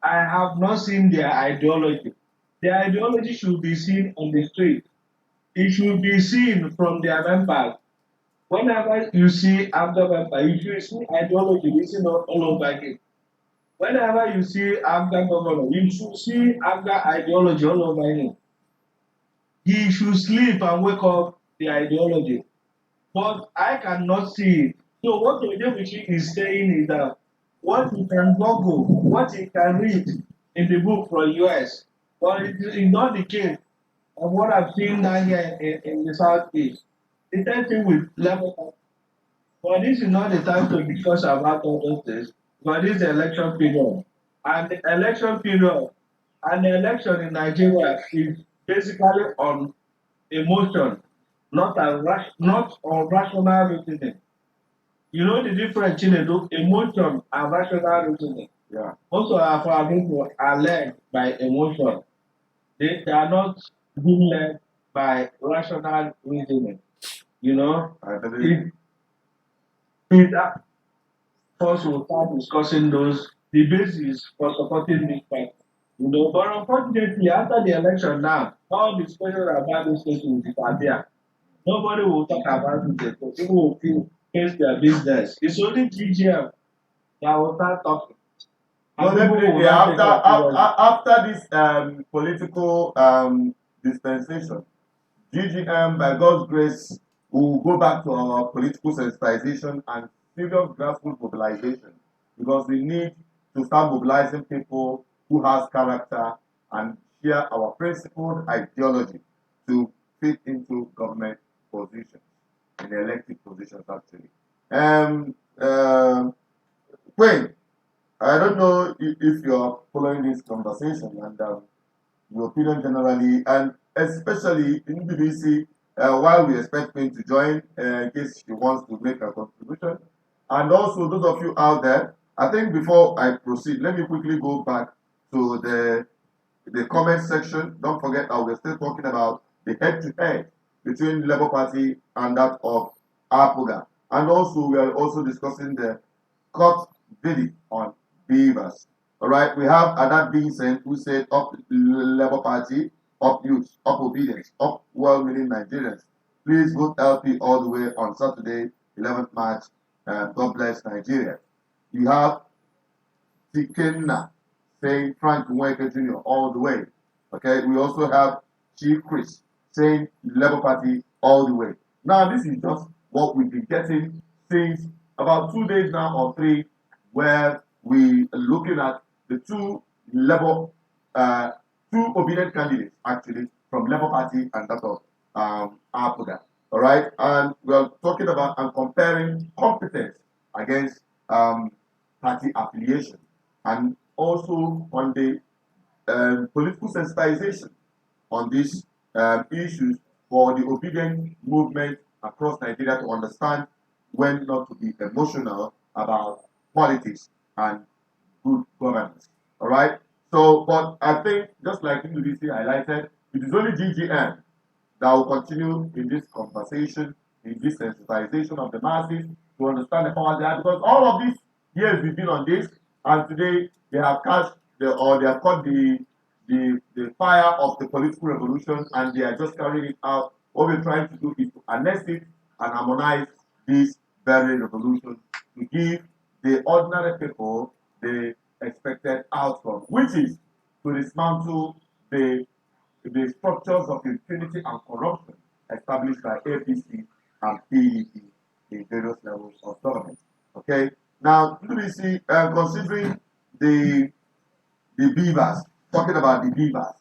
I have not seen their ideology. Their ideology should be seen on the street. It should be seen from their members. Whenever you see APGA member, you should see ideology written all over again. Whenever you see APGA governor, you should see APGA ideology all over him. He should sleep and wake up the ideology. But I cannot see it. So what Ojebuchi is saying is that what he can Google, what he can read in the book from US, but it is not the case of what I've seen down here in the Southeast. The same thing with level. But this is not the time to discuss about all those things, but this is the election period. And the election period and the election in Nigeria is basically on emotion, not on rational reasoning. You know the difference in emotion and rational reasoning. Yeah. Most of our people are led by emotion. They are not being led by rational reasoning. You know, I believe. First we'll start discussing the basis for supporting this party. You know, but unfortunately, after the election now, all discussion about this case will disappear. Nobody will talk about it again. People will face their business. It's only GGM that will start talking. No, definitely. After this political dispensation, GGM, by God's grace, will go back to our political sensitization and serious grassroots mobilization, because we need to start mobilizing people who has character and share our principled ideology to fit into government positions, in elected positions actually. Wayne, I don't know if you're following this conversation and your opinion generally, and especially in BBC, while we expect Queen to join in case she wants to make a contribution. And also, those of you out there, I think before I proceed, let me quickly go back to the comment section. Don't forget that we're still talking about the head-to-head between Labour Party and that of APGA. And also, we are also discussing the court verdict on BVAS. All right, we have Adat Vincent who said, up Labour Party, up youth, up obedience, up well-meaning Nigerians. Please vote LP all the way on Saturday, 11th March. God bless Nigeria. You have Tikenna saying Frank Nweke Jr. all the way. Okay, we also have Chief Chris saying Labour Party all the way. Now, this is just what we've been getting since about 2 days now or 3, where we are looking at the two obedient candidates actually from Labour Party and that of APGA. All right, and we are talking about and comparing competence against party affiliation, and also on the political sensitization on these issues for the obedient movement across Nigeria to understand when not to be emotional about politics and good governance. All right. So, but I think just like NDC highlighted, it is only GGM that will continue in this conversation, in this sensitization of the masses to understand the power they have. Because all of these years we've been on this, and today they have caught the fire of the political revolution, and they are just carrying it out. What we're trying to do is to harness it and harmonize this very revolution to give the ordinary people the expected outcome, which is to dismantle the structures of impunity and corruption established by APC and PDP in various levels of government. Okay. Now, NDC, considering the BVAS, talking about the BVAS.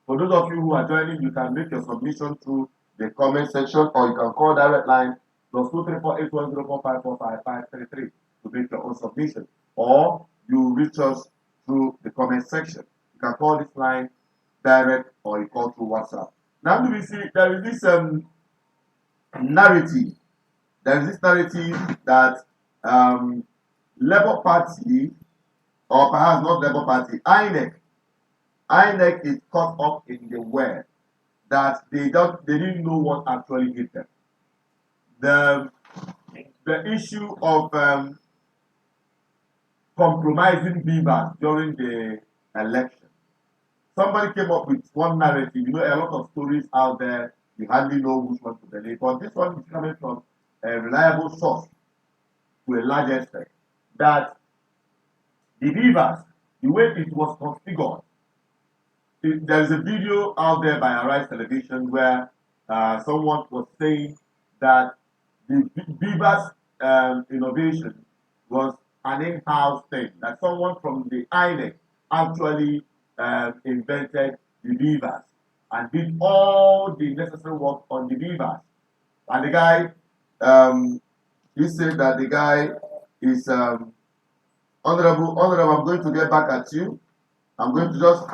For those of you who are joining, you can make your submission through the comment section, or you can call direct line +2348104545533 to make your own submission, or you reach us through the comment section. You can call this line direct, or you call through WhatsApp. Now, do we see there is this narrative? There is this narrative that Labour Party, or perhaps not Labour Party, INEC is caught up in the web that they didn't know what actually hit them. The issue of compromising BVAS during the election. Somebody came up with one narrative. You know, a lot of stories out there. You hardly know which one to believe. But this one is coming from a reliable source to a large extent. That the BVAS, the way it was configured, there's a video out there by Arise Television where someone was saying that the BVAS innovation was an in-house thing, that someone from the INEC actually invented the BVAS and did all the necessary work on the BVAS. And the guy, he said that the guy is honorable, I'm going to get back at you. I'm going to just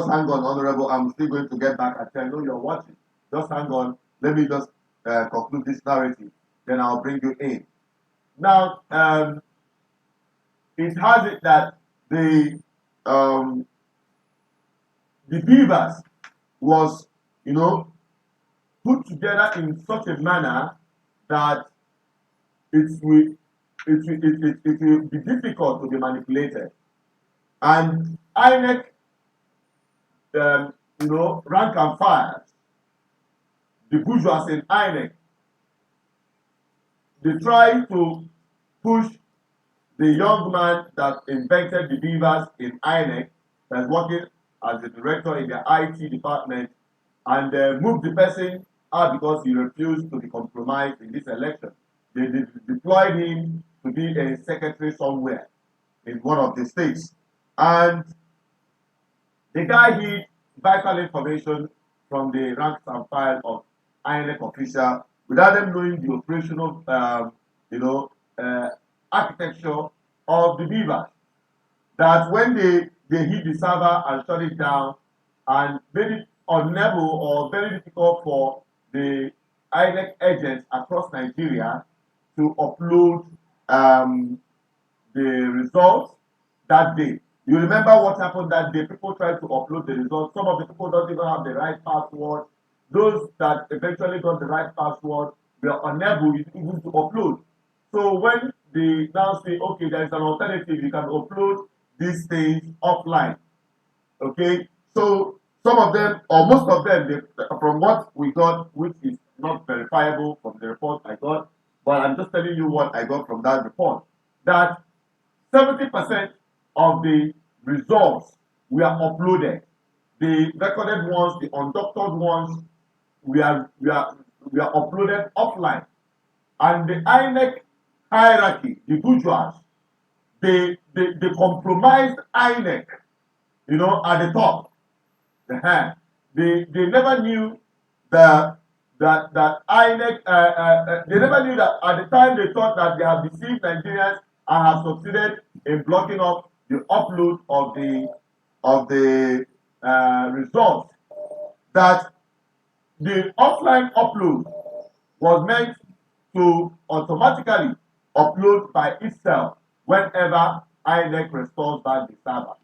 hang on, honorable. I'm still going to get back at you. I know you're watching. Just hang on. Let me just conclude this narrative. Then I'll bring you in. Now, it has it that the BVAS was, put together in such a manner that it will be difficult to be manipulated. And INEC, rank and file, the bourgeois in INEC, they try to push the young man that invented the BVAS in INEC, that's working as the director in the IT department, and move the person out because he refused to be compromised in this election. They deployed him to be a secretary somewhere in one of the states. And the guy hid vital information from the ranks and file of INEC official without them knowing the operational, architecture of the BVAS. That when they hit the server and shut it down and made it unable or very difficult for the INEC agents across Nigeria to upload the results that day. You remember what happened that day? People tried to upload the results. Some of the people don't even have the right password. Those that eventually got the right password were unable even to upload. So when they now say, okay, there is an alternative, you can upload these things offline. Okay, so some of them, or most of them, from what we got, which is not verifiable from the report I got, but I'm just telling you what I got from that report, that 70% of the results were uploaded. The recorded ones, the undoctored ones, were uploaded offline. And the INEC hierarchy, the bourgeois, they compromised INEC, at the top. They never knew that INEC, they never knew that at the time they thought that they have deceived Nigerians and have succeeded in blocking up the upload of the results. That the offline upload was meant to automatically upload by itself whenever INEC restores back the server.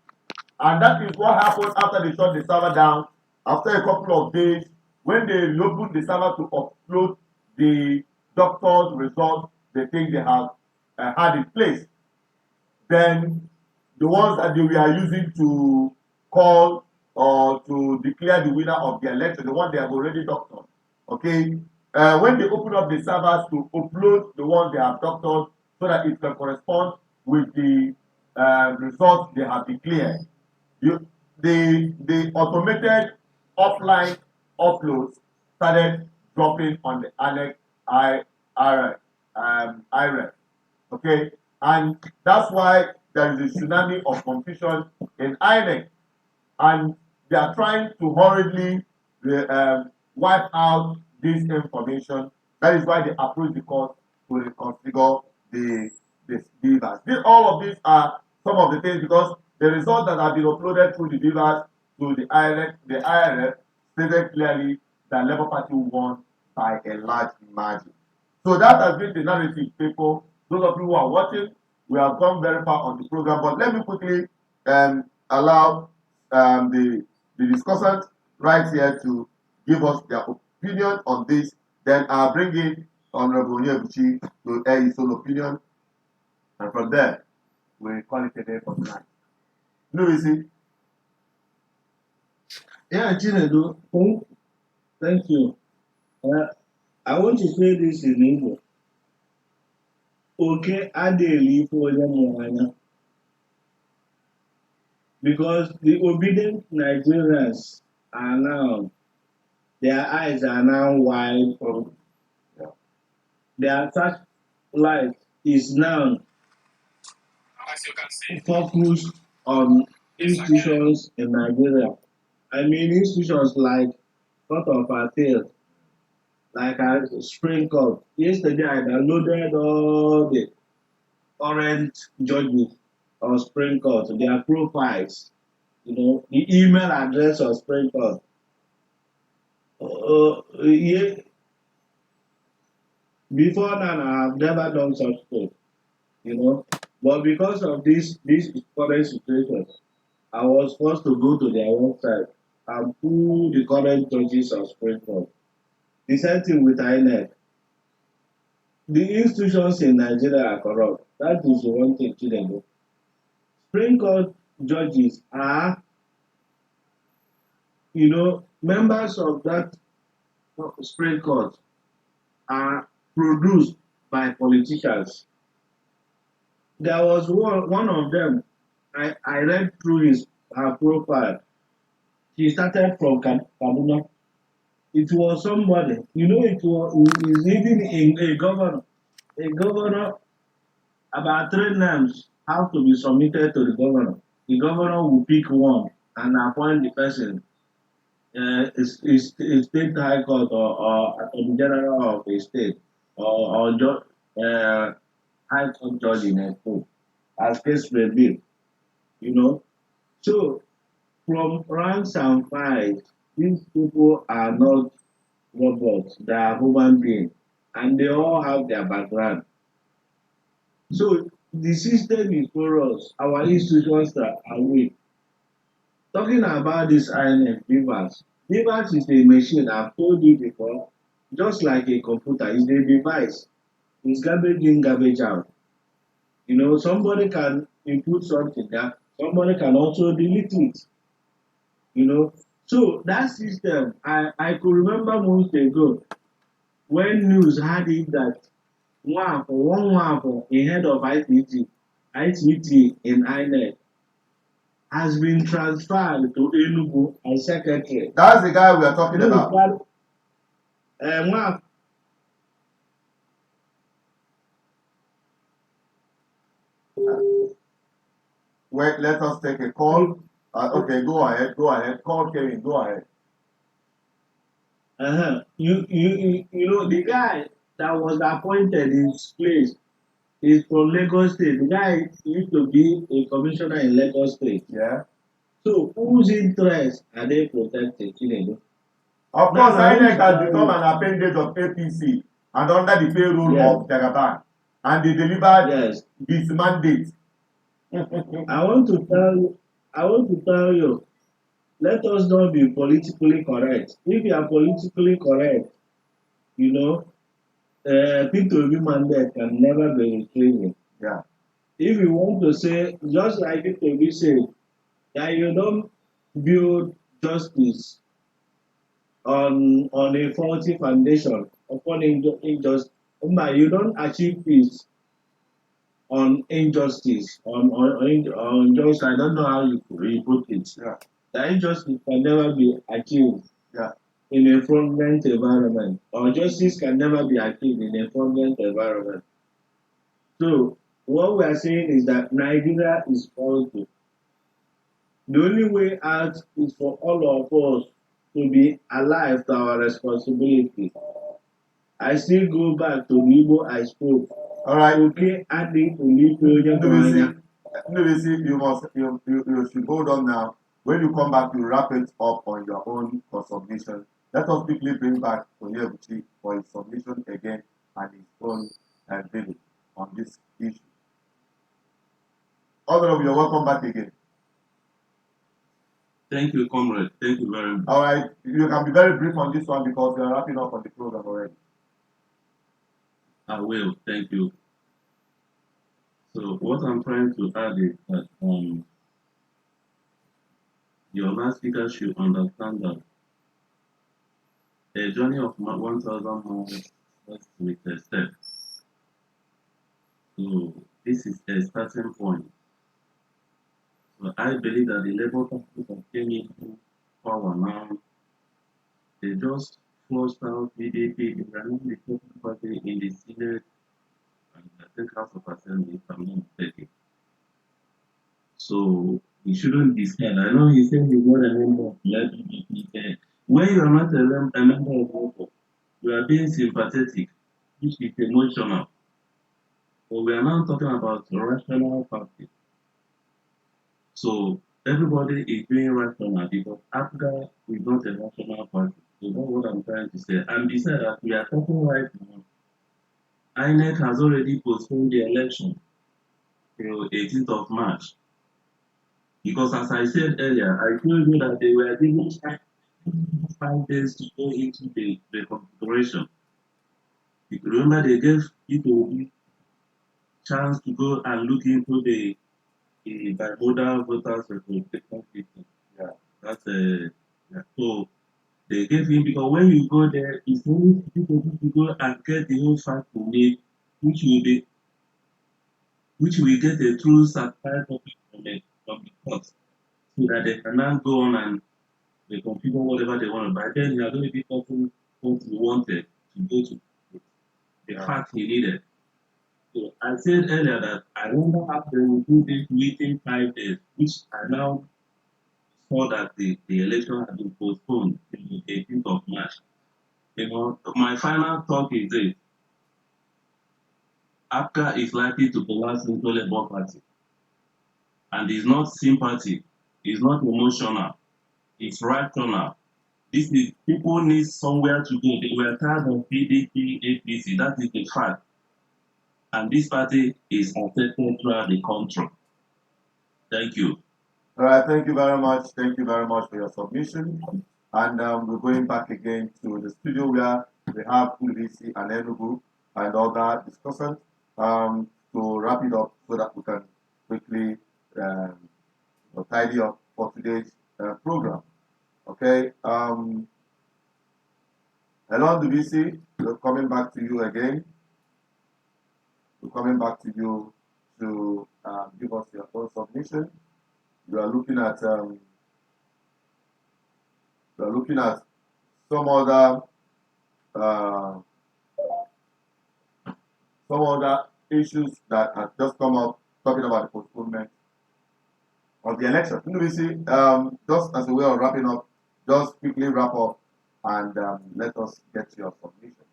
And that is what happened after they shut the server down. After a couple of days, when they opened the server to upload the doctor's results, they think they have had in place. Then the ones that they were using to call or to declare the winner of the election, the one they have already doctored, okay? When they open up the servers to upload the ones they have doctored so that it can correspond with the results they have declared, the automated offline uploads started dropping on the ANEC IREF. Okay, and that's why there is a tsunami of confusion in INEC, and they are trying to hurriedly wipe out this information. That is why they approach the court to reconfigure the BVAS. All of these are some of the things, because the results that have been uploaded through the BVAS to the IRF stated clearly that Labour Party won by a large margin. So that has been the narrative, people. Those of you who are watching, we have gone very far on the program, but let me quickly allow the discussant right here to give us their opinion on this. Then I'll bring in Honorable Onyebuchi to air his own opinion, and from there, we'll call it a day for tonight. Louis. Yeah, Chinedu, thank you. I want to say this in English. Okay, Adeli for Yamwana. Because the obedient Nigerians are now, their eyes are now wide open. Their searchlight is now focused on institutions in Nigeria. I mean, institutions like Court of Appeal, like Supreme Court. Yesterday, I downloaded all the current judges of Supreme Court, their profiles, the email address of Supreme Court. Yeah, before now, I have never done such thing, but because of this current situation, I was forced to go to their website and pull the current judges of Supreme Court. The same thing with INEC. The institutions in Nigeria are corrupt. That is the one thing to them. Supreme Court judges are, members of that Supreme Court are produced by politicians. There was one of them, I read through her profile. She started from Kaduna. It was somebody, it is even a governor. A governor, about 3 names have to be submitted to the governor. The governor will pick one and appoint the person, a state high court or attorney general of a state or high court judge in a state, as case may be. So from ranks and files, these people are not robots, they are human beings, and they all have their background. So the system is porous. Our institutions are weak. Talking about this INF BVAS, BVAS is a machine. I've told you before, just like a computer, it's a device. It's garbage in, garbage out. You know, somebody can input something there, somebody can also delete it. You know, so that system, I could remember months ago when news had it that one a head of ICT in INEC has been transferred to Enugu as secretary. That's the guy we are talking about. One Wait, let us take a call. Okay, go ahead. Call Kevin, go ahead. You know the guy that was appointed in his place is from Lagos State. The guy used to be a commissioner in Lagos State. Yeah. So whose interest are they protecting? Chinedu? Of Now, course, I want INEC to has tell become you, an appendage of APC and under the payroll yes, of Jagaban. And they delivered yes. his mandate. I want to tell you, let us not be politically correct. If you are politically correct, you know, Peter Obi mandate can never be retrieved. Yeah. If you want to say, just like Peter Obi said, that you don't build justice on a faulty foundation, upon injustice, you don't achieve peace on injustice, on just, I don't know how you put it. Yeah. The injustice can never be achieved Yeah. in a fraudulent environment, or justice can never be achieved in a fraudulent environment. So, what we are saying is that Nigeria is faulty. The only way out is for all of us to be alive to our responsibility. I still go back to the Igbo I spoke. All right. Okay, adding to Lipo You should hold on now. When you come back, you wrap it up on your own for submission. Let us quickly bring back Onyebuchi for his submission again and his own video on this issue. All of you are welcome back again. Thank you, comrade. Thank you very much. All right, you can be very brief on this one because we are wrapping up on the program already. I will. Thank you. So what I'm trying to add is that your last speaker should understand that a journey of 1,000 miles starts with a step. So this is a starting point. So I believe that the Labour Party that came into power now, they just flushed out PDP. They were not the top party in the Senate and I think House of Assembly, if I'm not mistaken. So we shouldn't be scared. I know you said you were a member of the LGBT. When you are not a member of Labour, you are being sympathetic, which is emotional. But we are now talking about rational party. So everybody is doing rational because APGA is not a rational party. So that's what I'm trying to say. And besides that, we are talking right now. INEC has already postponed the election till 18th of March. Because as I said earlier, I told you that they were given 5 days to go into the configuration. You remember they gave people chance to go and look into the bimodal voters representation system. Yeah, that's yeah. So they gave him because when you go there, it's only people to go and get the whole fact you need, which will get a true certified copy from the court, so that they can now go on and they configure whatever they want. By then, you are going to be gotten what you wanted to go to the fact he needed. So I said earlier that I wonder how they will do this within 5 days, which I now saw that the election has been postponed to the 18th of March. You know, my final talk is this. APGA is likely to collapse into Labour Party. And it's not sympathy, it's not emotional, it's rational. This is people need somewhere to go. They were tired of PDP, APC. That is the fact. and this party is accepted throughout the country. Thank you. All right, thank you very much. Thank you very much for your submission. And we're going back again to the studio where we have Ulisi and Enugu and other discussants to wrap it up so that we can quickly tidy up for today's program. Okay. Hello, DBC. We're coming back to you again. We're coming back to you to give us your own submission. We are looking at some other issues that have just come up talking about the postponement of the election. DBC, just as a way of wrapping up, just quickly wrap up and let us get to your submission.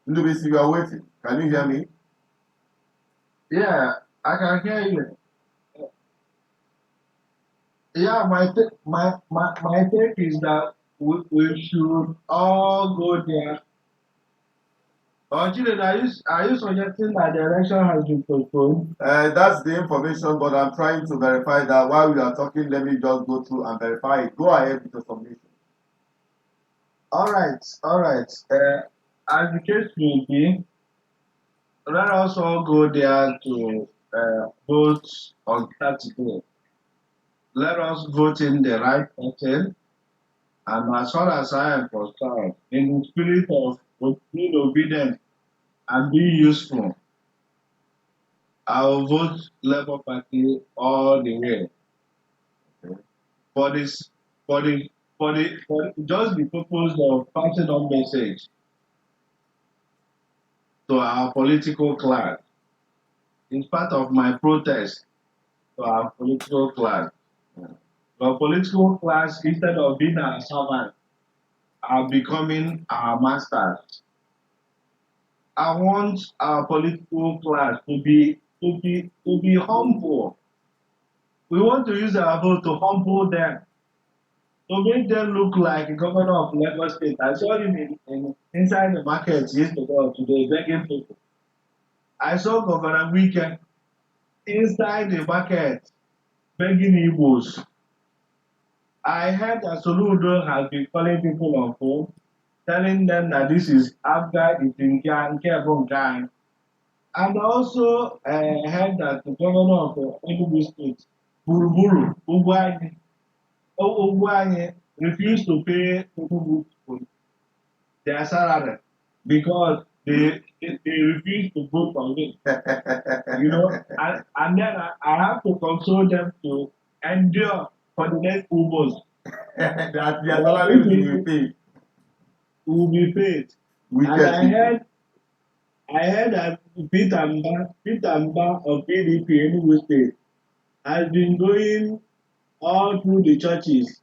Ndubisi, you are waiting. Can you hear me? Yeah, I can hear you. Yeah, my take is that we should all go there. Children, are you suggesting that the election has been postponed? That's the information, but I'm trying to verify that while we are talking. Let me just go through and verify it. Go ahead with the submission. All right. As the case may be, let us all go there to vote on Saturday. Let us vote in the right person. And as far as I am concerned, in the spirit of being obedient and being useful, I will vote Labour Party all the way. Okay. For just the purpose of passing on message to our political class. It's part of my protest to our political class. The political class, instead of being our servants, are becoming our masters. I want our political class to be humble. We want to use our vote to humble them, to make them look like the governor of Lagos State. I saw him inside the market yesterday or today begging people. I saw Governor Wike inside the market begging Igbos. I heard that Soludo has been calling people on phone, telling them that this is APGA, it's in Gang. And also, I heard that the governor of Enugu State, Buruburu, Ugwanye, refused to pay Enugu their salary because they refused to vote for him. And then I have to console them to endure for the next 2 months. That their salary will be paid. Will be paid. And I heard that Peter Mba of PDP Enugu State has been going all through the churches,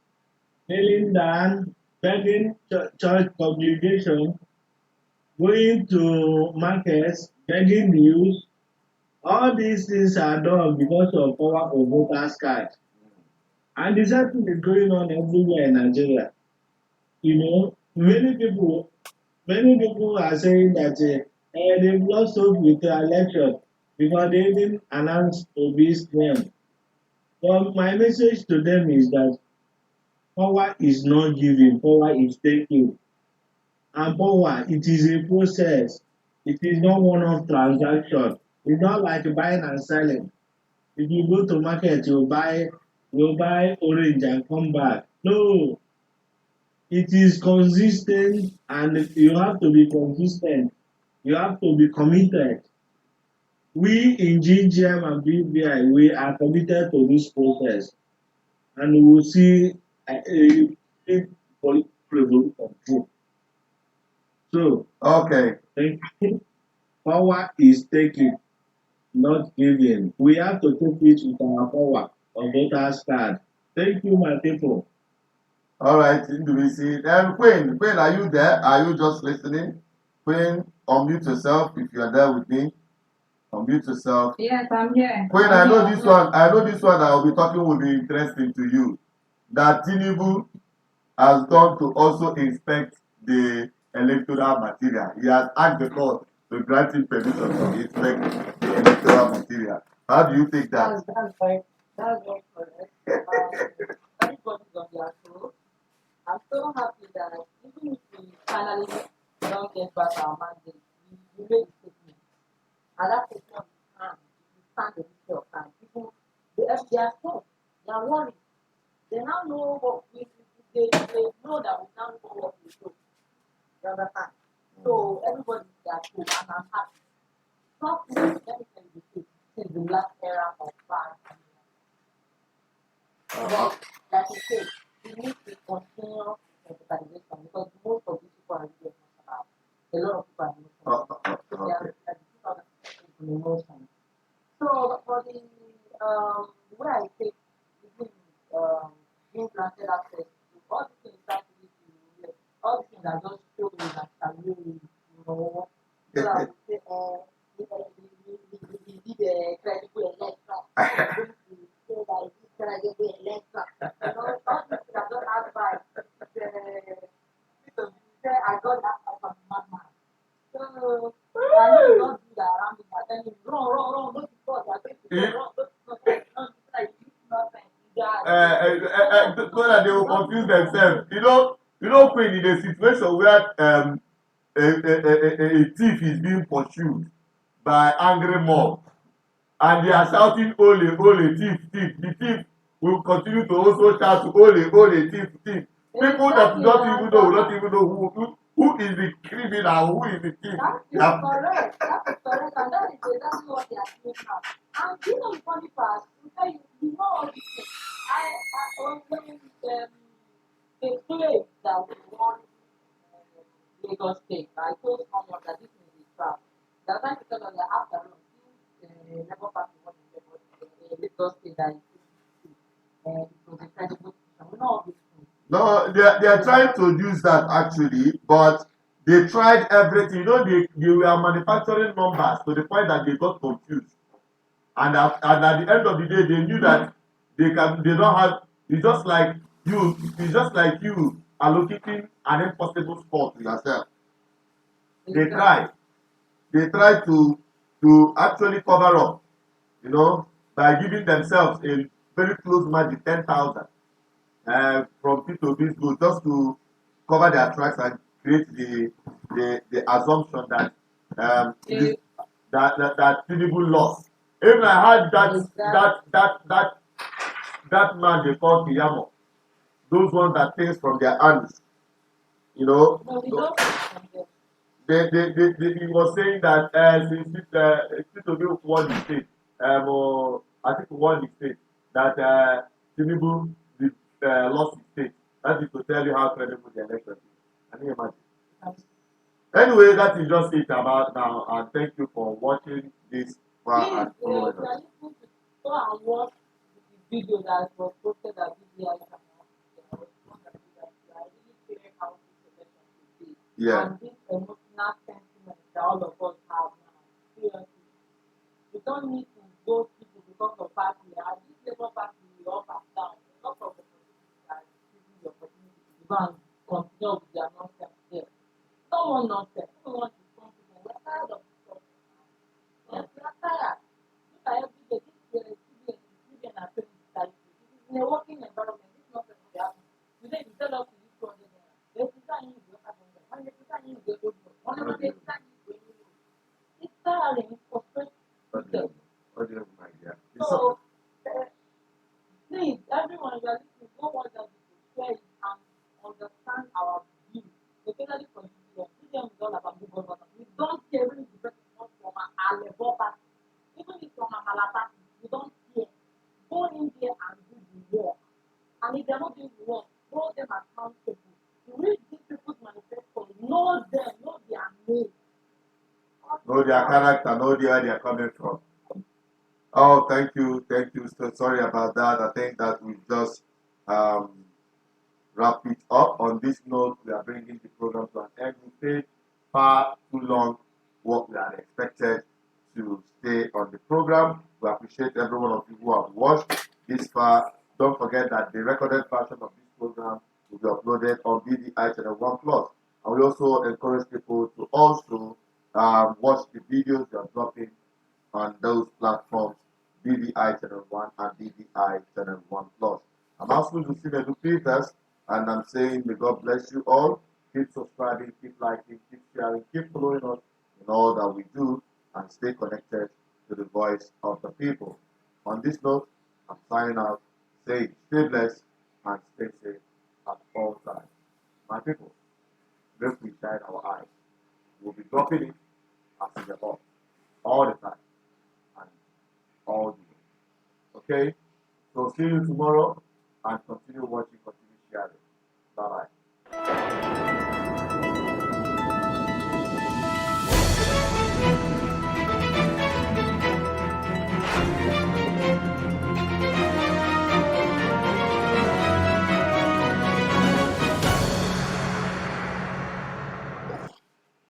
kneeling down, begging church congregation, going to markets, begging news. All these things are done because of power of voters' card. And the same thing is going on everywhere in Nigeria. Many people are saying that they've lost hope with the election because they didn't announce Obi's name. But my message to them is that power is not given, power is taken. And power, it is a process. It is not one-off transaction. It's not like buying and selling. If you go to market, you'll buy orange and come back. No. It is consistent, and you have to be consistent. You have to be committed. We in GGM and BVI, we are committed to this process. And we will see a political revolution too. So, okay. Power is taken, not given. We have to take it with our power of voters' card. Thank you, my people. All right, Ndubisi. Queen, are you there? Are you just listening? Queen, unmute yourself if you are there with me. Unmute yourself. Yes, I'm here. Queen, I know this one that I will be talking will be interesting to you. That Tinubu has gone to also inspect the electoral material. He has asked the court to grant him permission to inspect the electoral material. How do you take that? That's very correct. Everybody's on their toes. I'm so happy that even if we finally don't get back our mandate, we made a statement. And that statement we stand the issue of time. People, they are scared, they are worried. They now know what they know that we now know what we do. You understand? So everybody's there too, and I'm happy. Trust me, let me tell you the truth. This is the last era of bad. But like you said, we need to continue sensitization because most of these people are really emotional. A lot of people are emotional. So they are emotions. So for the way I take being granted access to all the things that we do, all the things that just show me that can really, so I would say, we did a credible election. All these things that don't advise, I got that from madman. So I know you don't do that around me, but then you wrong, don't before they are going to wrong, don't like you nothing. So that they will confuse themselves. Queen, in a situation where a thief is being pursued by angry mob, and they are shouting, "Ole, ole, thief, thief!" The thief will continue to also shout, "Ole, ole, thief, thief!" People that do not even know will not even know who is the criminal, who is the thief. That is correct. That is correct, and that is exactly what they are doing now. And you know the funny part, you know all these things. I when the claim that we won Lagos State, I told someone that this is a trap. The time to tell us that after all, Labour Party won the Lagos State that it was a credible decision. We know all these things. No, they are trying to use that actually, but they tried everything. They were manufacturing numbers to the point that they got confused. And at the end of the day, they knew that they don't have. It's just like you allocating an impossible sport to yourself. They tried. They tried to actually cover up, by giving themselves a very close margin, 10,000. From P to B's goal, just to cover their tracks and create the assumption that that Tinubu lost. Even I had that man they call Kiyamo, those ones that things from their hands, No, we don't. he was saying that since Tinubu won the state, I think won the state, that Tinubu lost the state. That is to tell you how credible the election is. Can you imagine? Anyway, that is just it about now, and thank you for watching this far and following us. Go and watch the video that was posted at BVAS. Yeah. And this emotional sentiment that all of us have now. Seriously. We don't need to go people because of party. And this Labour Party will up and down. A lot of the politicians are using the opportunity to go and continue with their nonsense there. Don't want nonsense. Don't want to come people. We're tired of this stuff. Yes, we're tired. Look at every day. This student are training society. This is in a working environment. This is not going to happen. Today, you tell us to use 200 naira. They present you with 500. When they present you with 800. Whenever they present you with 800. It's tiring. It's frustrating. So, please, everyone, you are listening, go watch that video, share it, and understand our view. Especially for BVM. BVM is all about good governance. We don't care even if the person is not from a Labour Party, even if from a Malapati, we don't care. Go in there and do the work. And if they're not doing the work, hold them accountable. Read these people's manifesto, know them, know their name. Know their character, know where they are coming from. Oh, thank you. So sorry about that. I think that we just wrap it up. On this note, we are bringing the program to an end. We stayed far too long what we had expected to stay on the program. We appreciate every one of you who have watched this far. Don't forget that the recorded version of this program will be uploaded BVI Channel 1 Plus. And we also encourage people to also watch the videos we are dropping on those platforms, BVI Channel 1 and BVI Channel 1 Plus. I'm asking to see the new creators, and I'm saying, may God bless you all. Keep subscribing, keep liking, keep sharing, keep following us in all that we do, and stay connected to the voice of the people. On this note, I'm signing out, saying stay blessed and stay safe at all times. My people, let we shine our eyes. We'll be dropping it as in the box all the time and all the way. Okay? So see you tomorrow.